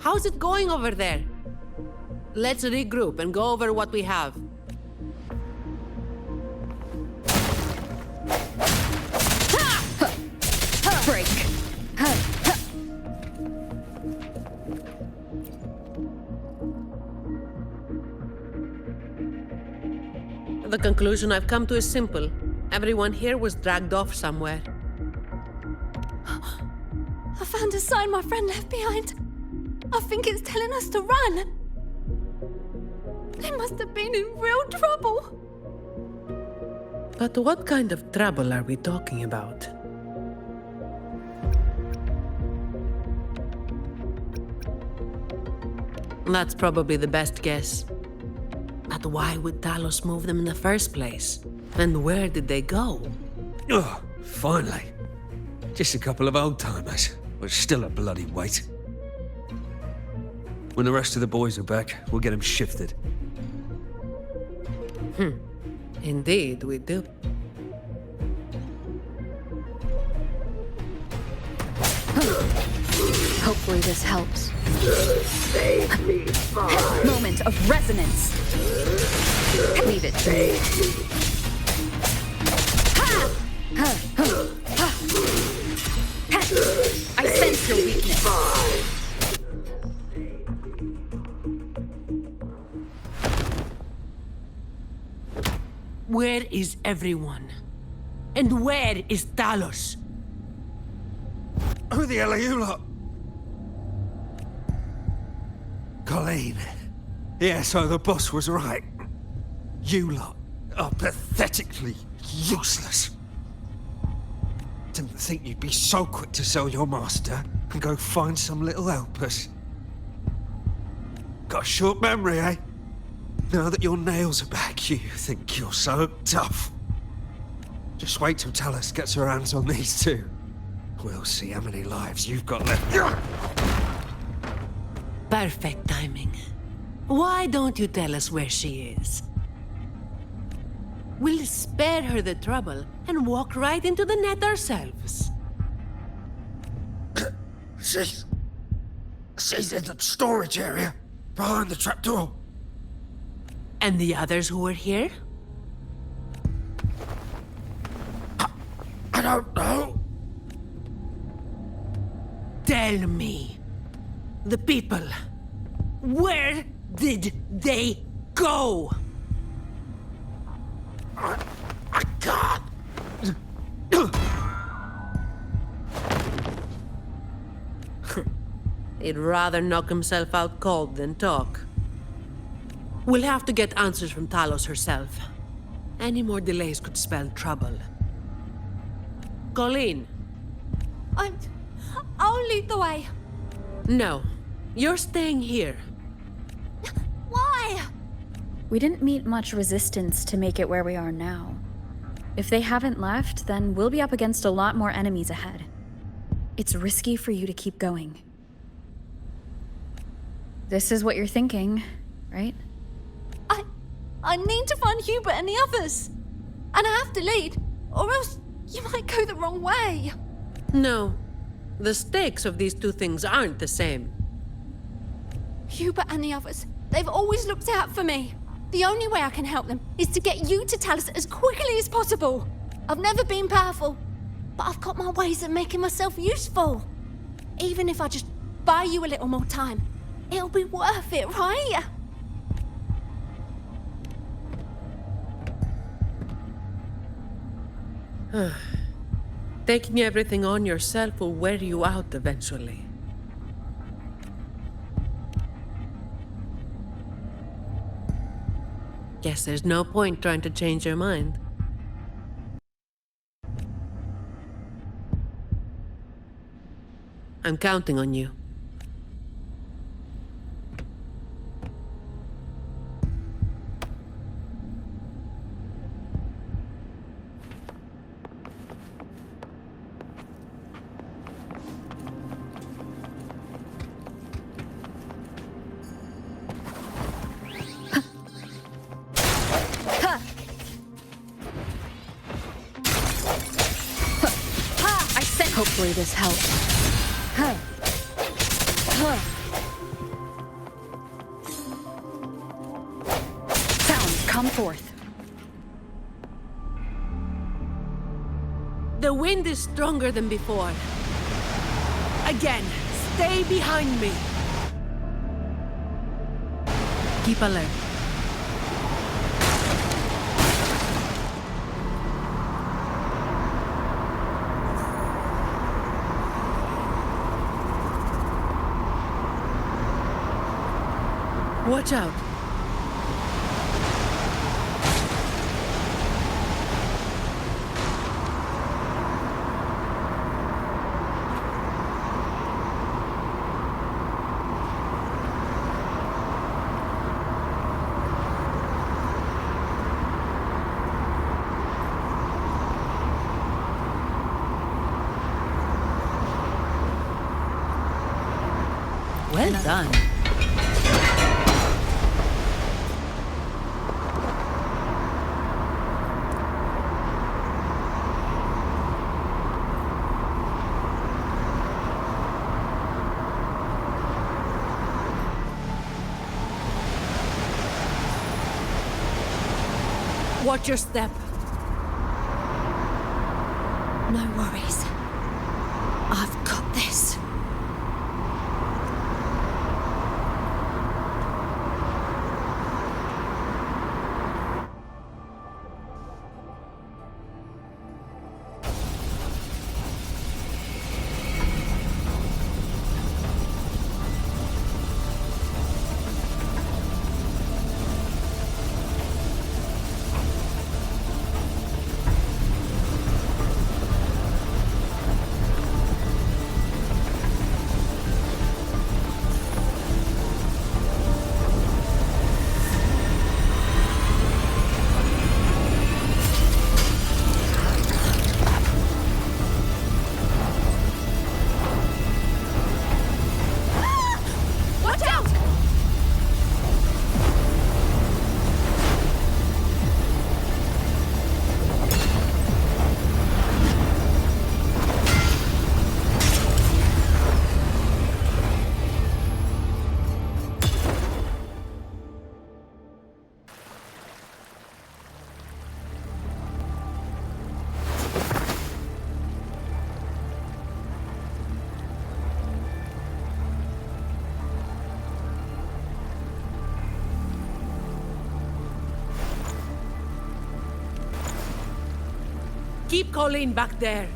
How's it going over there? Let's regroup and go over what we have. Break. The conclusion I've come to is simple. Everyone here was dragged off somewhere. I found a sign my friend left behind. I think it's telling us to run. They must have been in real trouble. But what kind of trouble are we talking about? That's probably the best guess. But why would Talos move them in the first place? And where did they go? Oh, finally. Just a couple of old-timers, but still a bloody weight. When the rest of the boys are back, we'll get them shifted. Indeed, we do. Hopefully this helps. Moment of resonance. Leave it to me. I sense your weakness. Where is everyone? And where is Talos? Who the hell are you lot? Colleen. Yeah, so the boss was right. You lot are pathetically useless. Didn't think you'd be so quick to sell your master and go find some little helpers. Got a short memory, eh? Now that your nails are back, you think you're so tough. Just wait till Talos gets her hands on these two. We'll see how many lives you've got left. Perfect timing. Why don't you tell us where she is? We'll spare her the trouble and walk right into the net ourselves. She's in the storage area, behind the trapdoor. And the others who were here? I don't know. Tell me. The people. Where did they go? I can't. He'd rather knock himself out cold than talk. We'll have to get answers from Talos herself. Any more delays could spell trouble. Colleen. I'll lead the way. No. You're staying here. We didn't meet much resistance to make it where we are now. If they haven't left, then we'll be up against a lot more enemies ahead. It's risky for you to keep going. This is what you're thinking, right? I need to find Hubert and the others. And I have to lead, or else you might go the wrong way. No. The stakes of these two things aren't the same. Hubert and the others, they've always looked out for me. The only way I can help them is to get you to Talos as quickly as possible. I've never been powerful, but I've got my ways of making myself useful. Even if I just buy you a little more time, it'll be worth it, right? Taking everything on yourself will wear you out eventually. Guess there's no point trying to change your mind. I'm counting on you. Hopefully this helps. Sound, come forth. The wind is stronger than before. Again, stay behind me. Keep alert. Watch out. Well done. Watch your step. No worries. I've got this. Keep Colleen back there.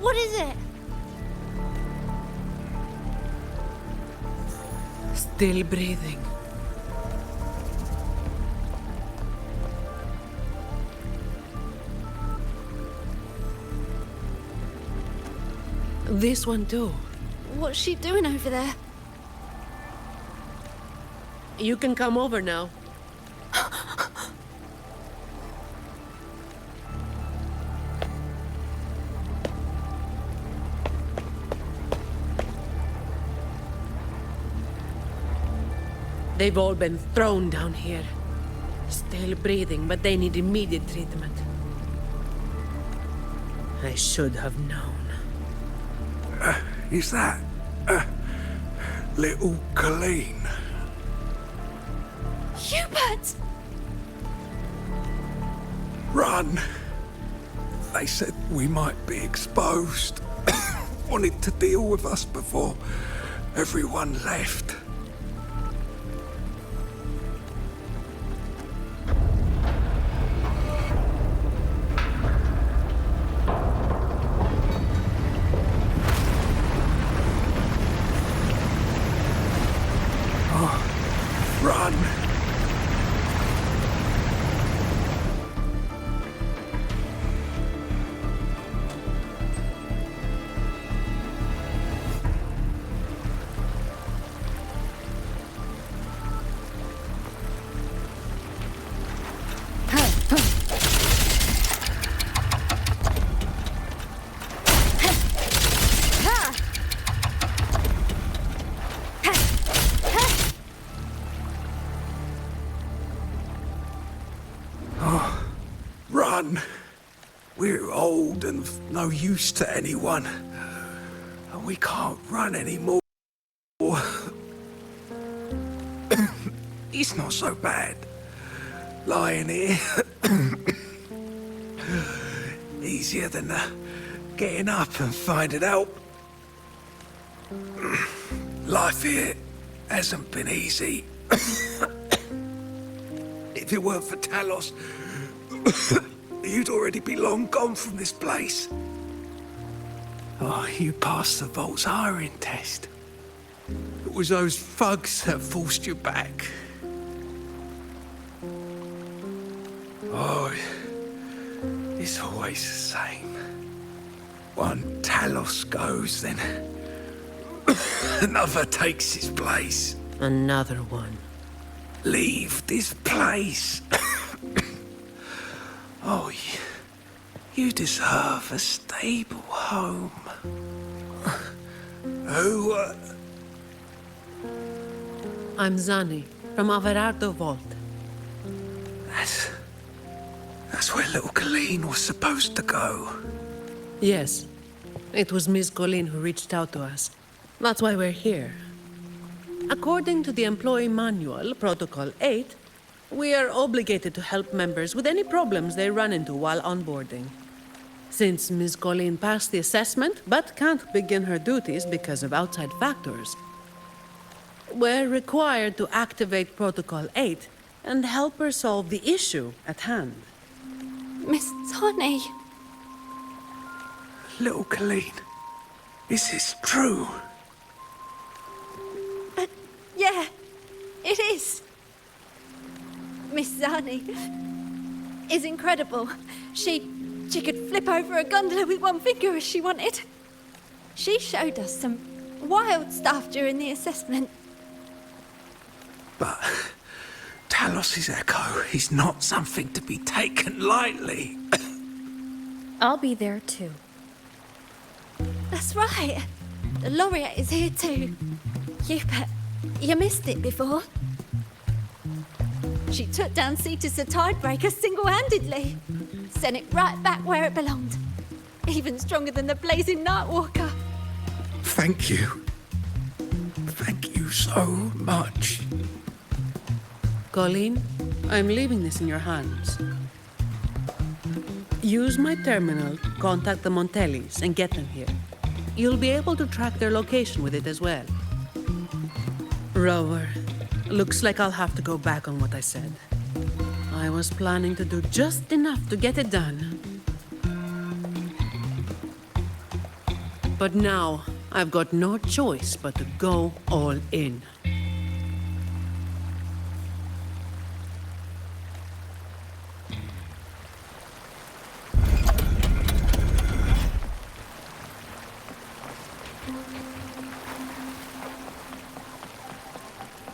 What is it? Still breathing. This one too. What's she doing over there? You can come over now. They've all been thrown down here. Still breathing, but they need immediate treatment. I should have known. Is that little Colleen? Hubert! Run! They said we might be exposed. Wanted to deal with us before everyone left. Run! Run! We're old and of no use to anyone. And we can't run anymore. It's not so bad. Lying here. Easier than getting up and finding out. Life here hasn't been easy. If it weren't for Talos, you'd already be long gone from this place. Oh, you passed the Vault's hiring test. It was those thugs that forced you back. Oh, it's always the same. One Talos goes, then another takes his place. Another one. Leave this place. Oh, you deserve a stable home. Who, I'm Zani, from Averardo Vault. That's where little Colleen was supposed to go. Yes. It was Miss Colleen who reached out to us. That's why we're here. According to the Employee Manual, Protocol 8, we are obligated to help members with any problems they run into while onboarding. Since Ms. Colleen passed the assessment, but can't begin her duties because of outside factors, we're required to activate Protocol 8 and help her solve the issue at hand. Miss Zanis. Little Colleen, is this true? Yeah, it is. Miss Zanis is incredible. She could flip over a gondola with one finger if she wanted. She showed us some wild stuff during the assessment. But Talos' echo is not something to be taken lightly. I'll be there too. That's right. The laureate is here too. Hubert, you missed it before. She took down Cetus the Tidebreaker single-handedly. Sent it right back where it belonged. Even stronger than the blazing Nightwalker. Thank you. Thank you so much. Colleen, I'm leaving this in your hands. Use my terminal to contact the Montellis and get them here. You'll be able to track their location with it as well. Rower, looks like I'll have to go back on what I said. I was planning to do just enough to get it done. But now, I've got no choice but to go all in.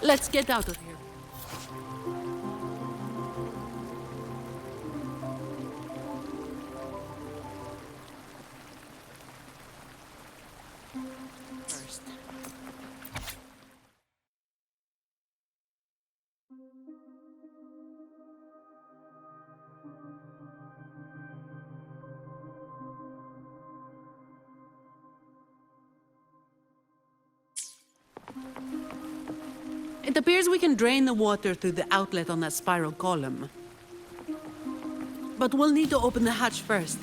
Let's get out of here. First. It appears we can drain the water through the outlet on that spiral column. But we'll need to open the hatch first.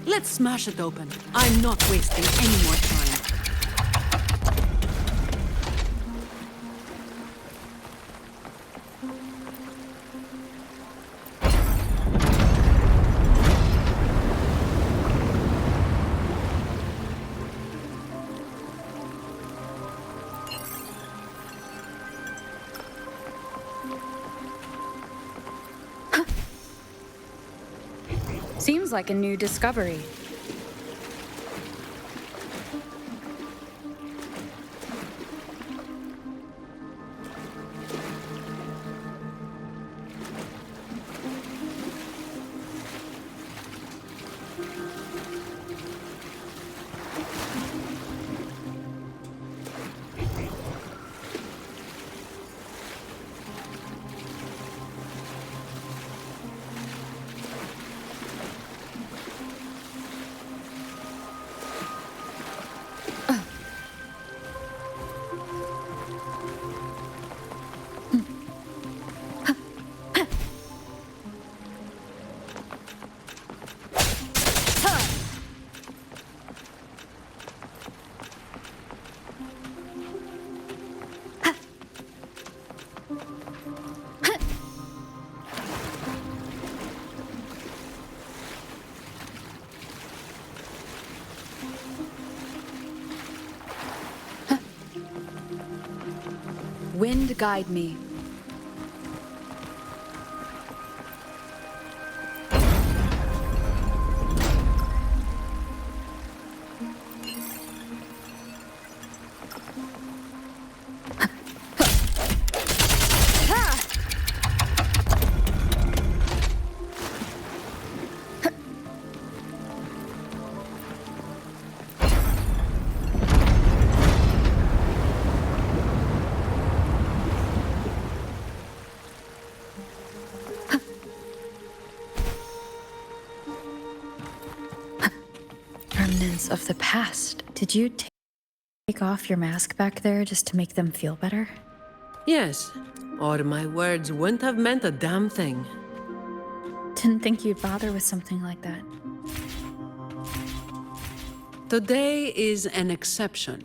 Let's smash it open. I'm not wasting any more time. Seems like a new discovery. Wind guide me. Remnants of the past. Did you take off your mask back there just to make them feel better? Yes, or my words wouldn't have meant a damn thing. Didn't think you'd bother with something like that. Today is an exception.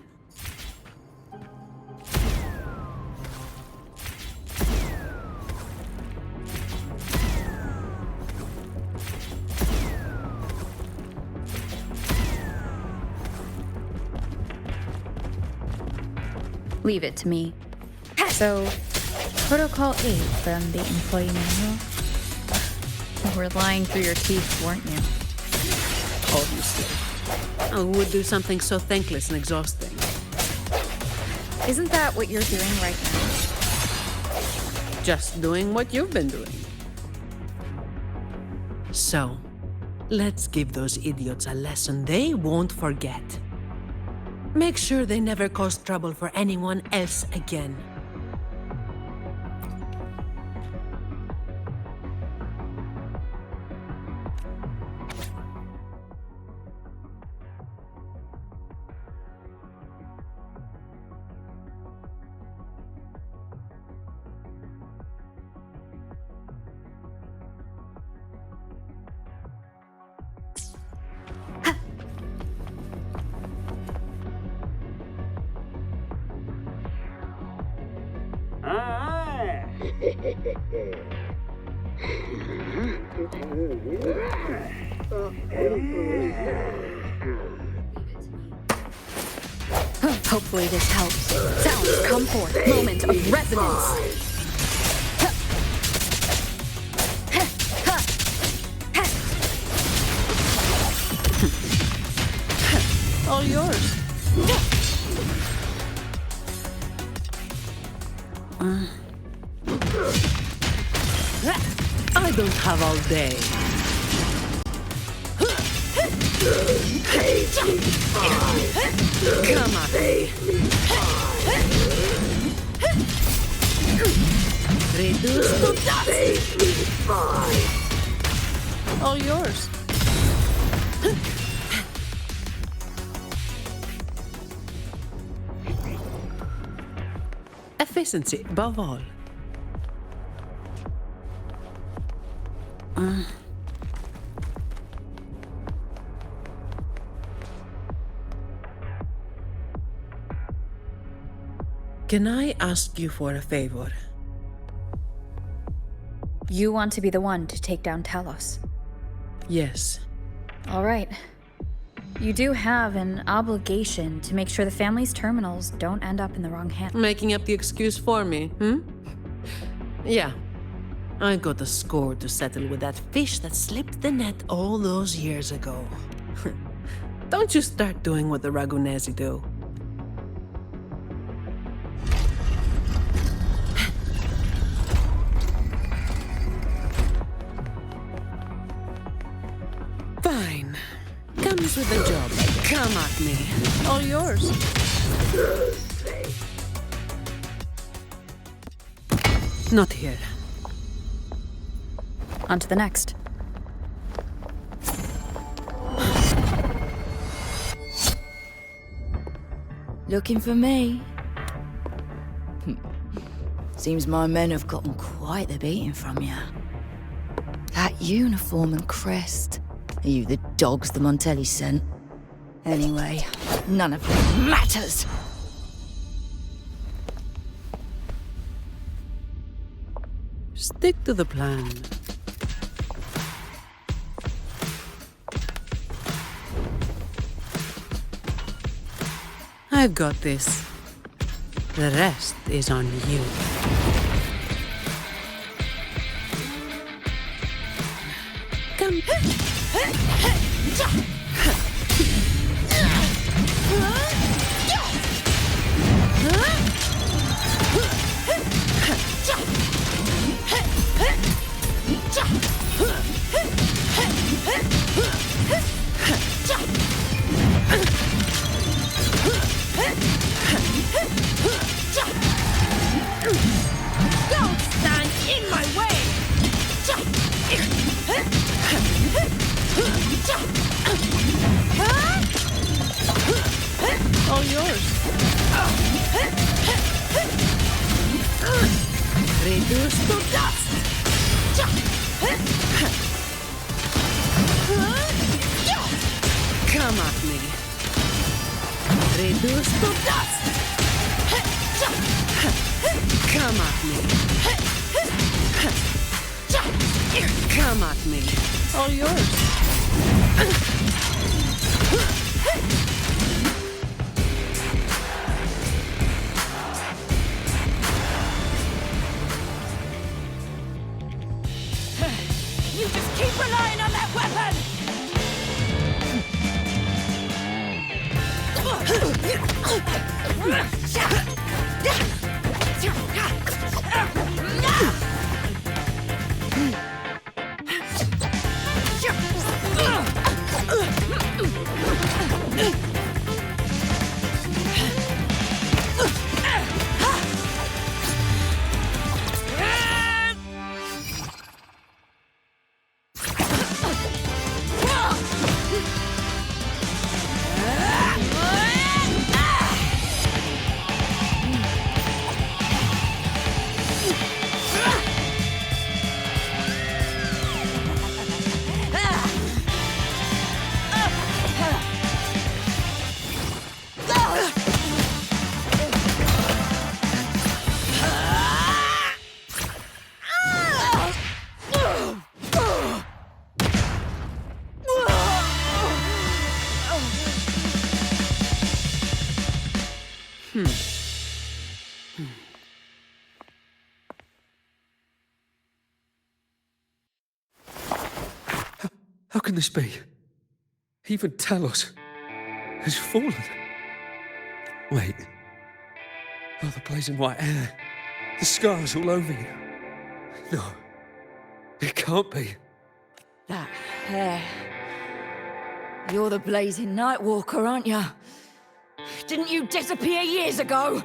Leave it to me. So, Protocol 8 from the employee manual? You were lying through your teeth, weren't you? Obviously. Who would do something so thankless and exhausting? Isn't that what you're doing right now? Just doing what you've been doing. So, let's give those idiots a lesson they won't forget. Make sure they never cause trouble for anyone else again. Hopefully this helps. Sounds come forth. Moment of resonance. All yours. I don't have all day. Come at me. Reduce to dust. All yours. Efficiency above all. Can I ask you for a favor? You want to be the one to take down Talos. Yes. All right. You do have an obligation to make sure the family's terminals don't end up in the wrong hands. Making up the excuse for me, Yeah. I got a score to settle with that fish that slipped the net all those years ago. Don't you start doing what the Ragunesi do. Fine. Comes with the job. Come at me. All yours. Not here. On to the next. Looking for me? Seems my men have gotten quite the beating from you. That uniform and crest. Are you the dogs the Montelli sent? Anyway, none of it matters! Stick to the plan. I've got this. The rest is on you. Come. Don't stand in my way! All yours. Reduce to dust! Come at me. Reduce to dust! Come at me. Come at me. All yours. You just keep relying on that weapon! How can this be? Even Talos has fallen. Wait. Oh, the blazing white hair. The scars all over you. No, it can't be. That hair. You're the blazing Nightwalker, aren't you? Didn't you disappear years ago?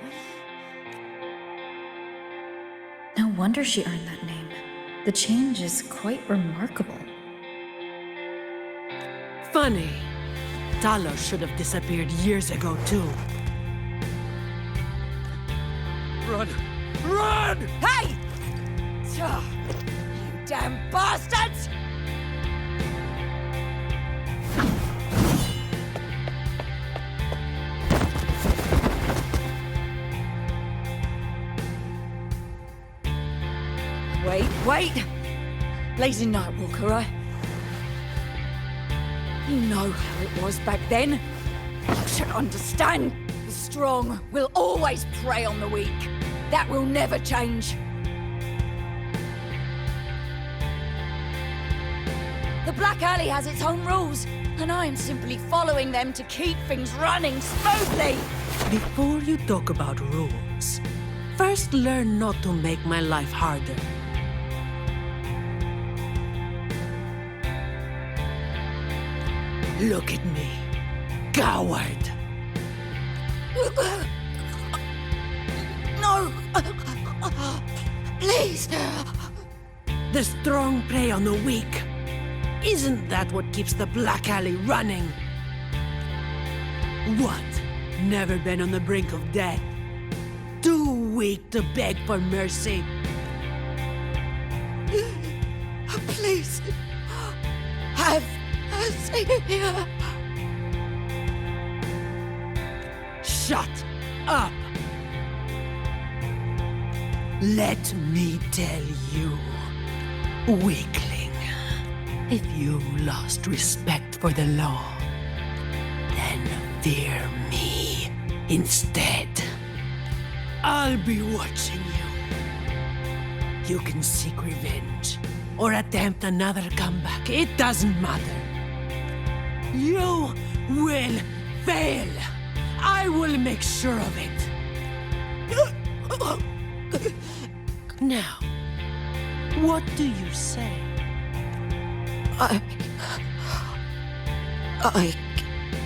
No wonder she earned that name. The change is quite remarkable. Funny. Talos should have disappeared years ago, too. Run! Run! Hey! You damn bastards! Wait! Blazing Nightwalker, right? You know how it was back then. You should understand. The strong will always prey on the weak. That will never change. The Black Alley has its own rules, and I am simply following them to keep things running smoothly. Before you talk about rules, first learn not to make my life harder. Look at me, coward. No! Please! The strong prey on the weak. Isn't that what keeps the Black Alley running? What? Never been on the brink of death? Too weak to beg for mercy? Please! Have mercy! Shut up! Let me tell you, weakling, if you lost respect for the law, then fear me instead. I'll be watching you. You can seek revenge or attempt another comeback. It doesn't matter. You will fail. I will make sure of it. Now, what do you say? I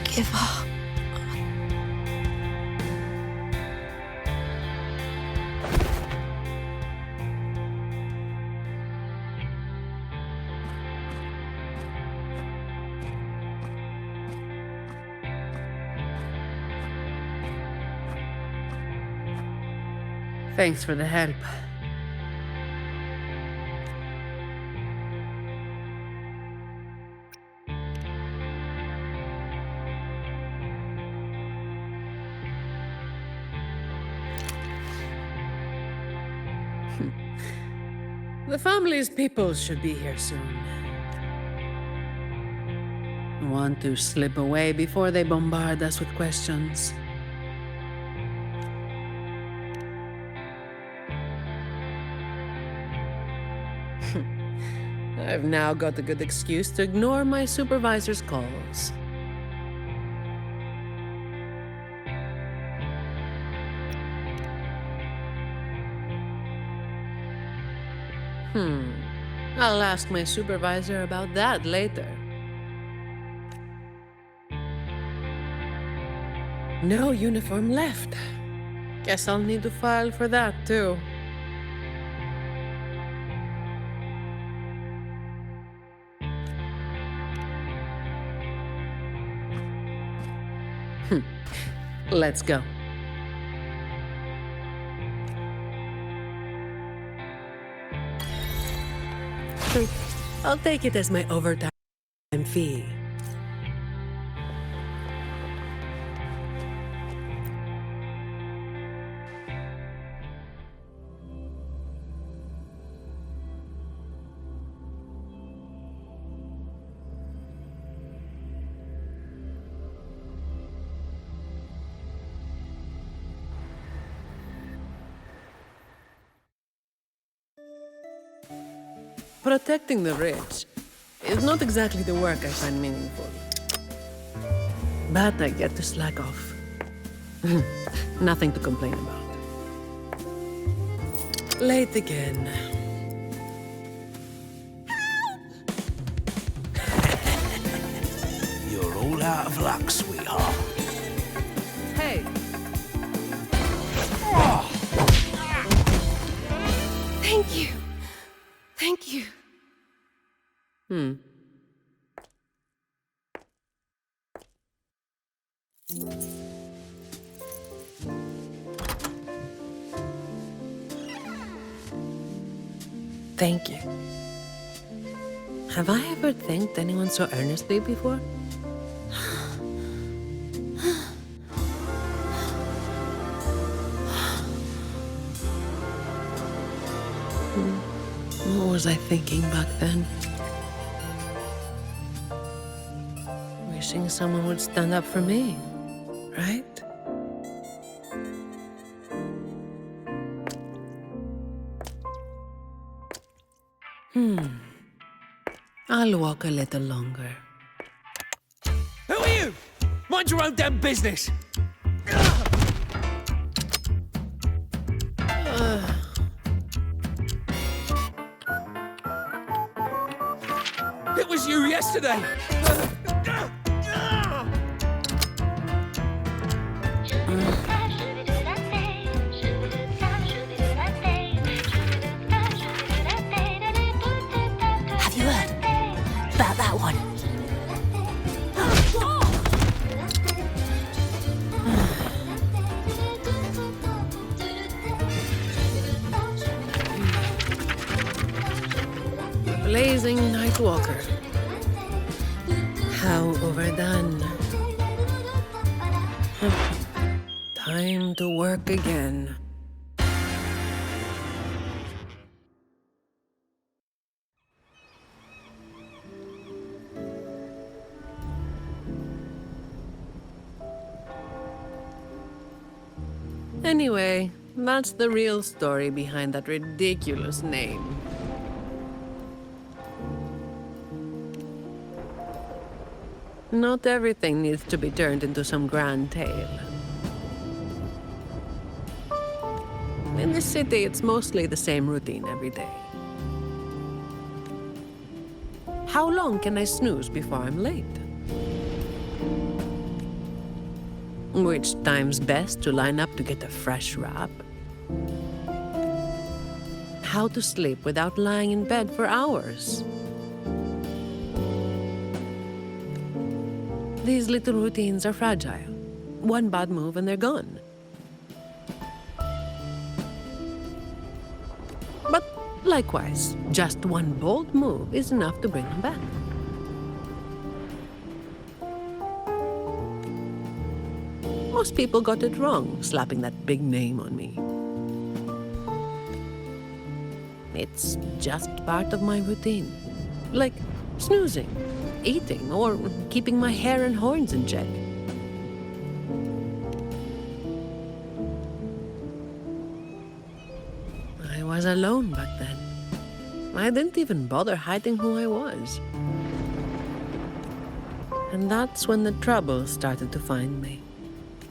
give up. Thanks for the help. The family's people should be here soon. Want to slip away before they bombard us with questions. I've now got a good excuse to ignore my supervisor's calls. I'll ask my supervisor about that later. No uniform left. Guess I'll need to file for that, too. Let's go. I'll take it as my overtime fee. Protecting the rich is not exactly the work I find meaningful. But I get to slack off. Nothing to complain about. Late again. You're all out of luck, sweetheart. Hey, Thank you. Thank you. thank you. Have I ever thanked anyone so earnestly before? What was I thinking back then? Wishing someone would stand up for me, right? I'll walk a little longer. Who are you? Mind your own damn business. It was you yesterday. Have you heard about that one? Blazing night walker. How overdone. Time to work again. Anyway, that's the real story behind that ridiculous name. Not everything needs to be turned into some grand tale. In this city, it's mostly the same routine every day. How long can I snooze before I'm late? Which time's best to line up to get a fresh wrap? How to sleep without lying in bed for hours? These little routines are fragile. One bad move and they're gone. But likewise, just one bold move is enough to bring them back. Most people got it wrong, slapping that big name on me. It's just part of my routine. Like snoozing, eating, or keeping my hair and horns in check. I was alone back then. I didn't even bother hiding who I was. And that's when the trouble started to find me.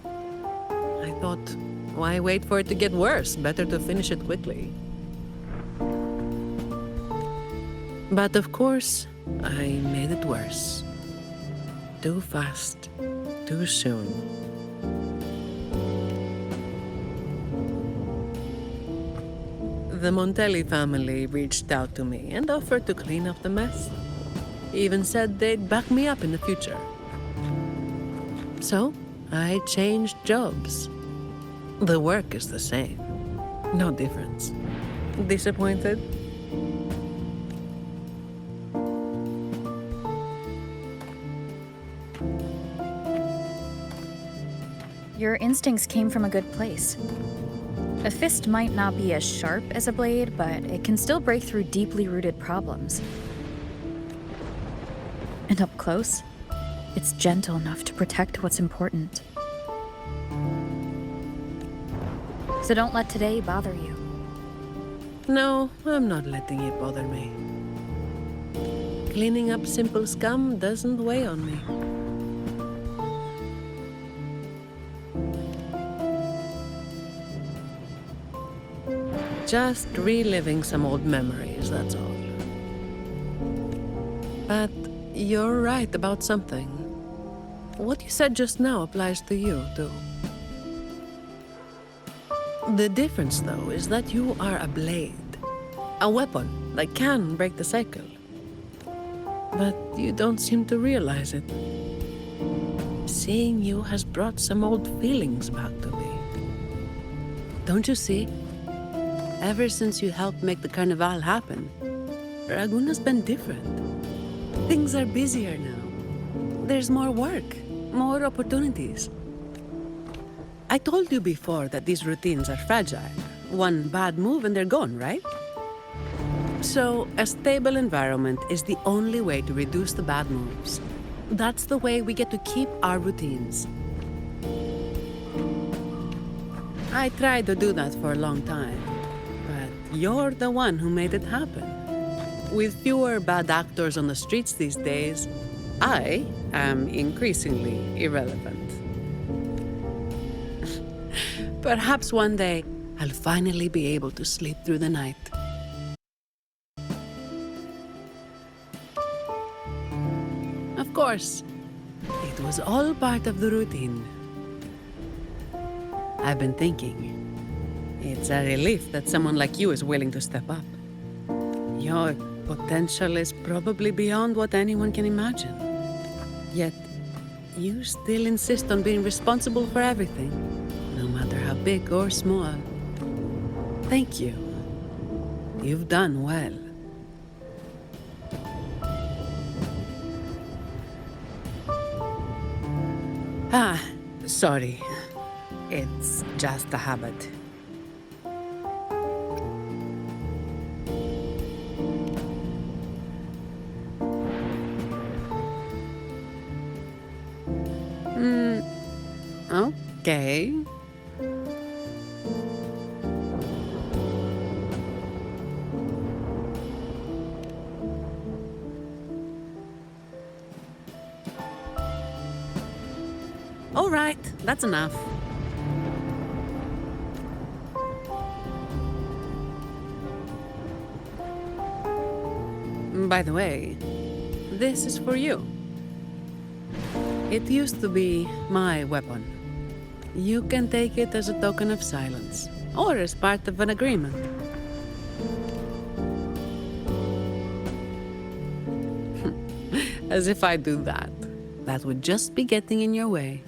I thought, why wait for it to get worse? Better to finish it quickly. But of course, I made it worse. Too fast, too soon. The Montelli family reached out to me and offered to clean up the mess. Even said they'd back me up in the future. So, I changed jobs. The work is the same. No difference. Disappointed? Your instincts came from a good place. A fist might not be as sharp as a blade, but it can still break through deeply rooted problems. And up close, it's gentle enough to protect what's important. So don't let today bother you. No, I'm not letting it bother me. Cleaning up simple scum doesn't weigh on me. Just reliving some old memories, that's all. But you're right about something. What you said just now applies to you, too. The difference, though, is that you are a blade. A weapon that can break the cycle. But you don't seem to realize it. Seeing you has brought some old feelings back to me. Don't you see? Ever since you helped make the Carnival happen, Raguna's been different. Things are busier now. There's more work, more opportunities. I told you before that these routines are fragile. One bad move and they're gone, right? So, a stable environment is the only way to reduce the bad moves. That's the way we get to keep our routines. I tried to do that for a long time, but you're the one who made it happen. With fewer bad actors on the streets these days, I am increasingly irrelevant. Perhaps one day, I'll finally be able to sleep through the night. Of course, it was all part of the routine. I've been thinking, it's a relief that someone like you is willing to step up. Your potential is probably beyond what anyone can imagine. Yet, you still insist on being responsible for everything, no matter how big or small. Thank you. You've done well. Sorry. It's just a habit. Okay. All right, that's enough. By the way, this is for you. It used to be my weapon. You can take it as a token of silence, or as part of an agreement. As if I do that. That would just be getting in your way.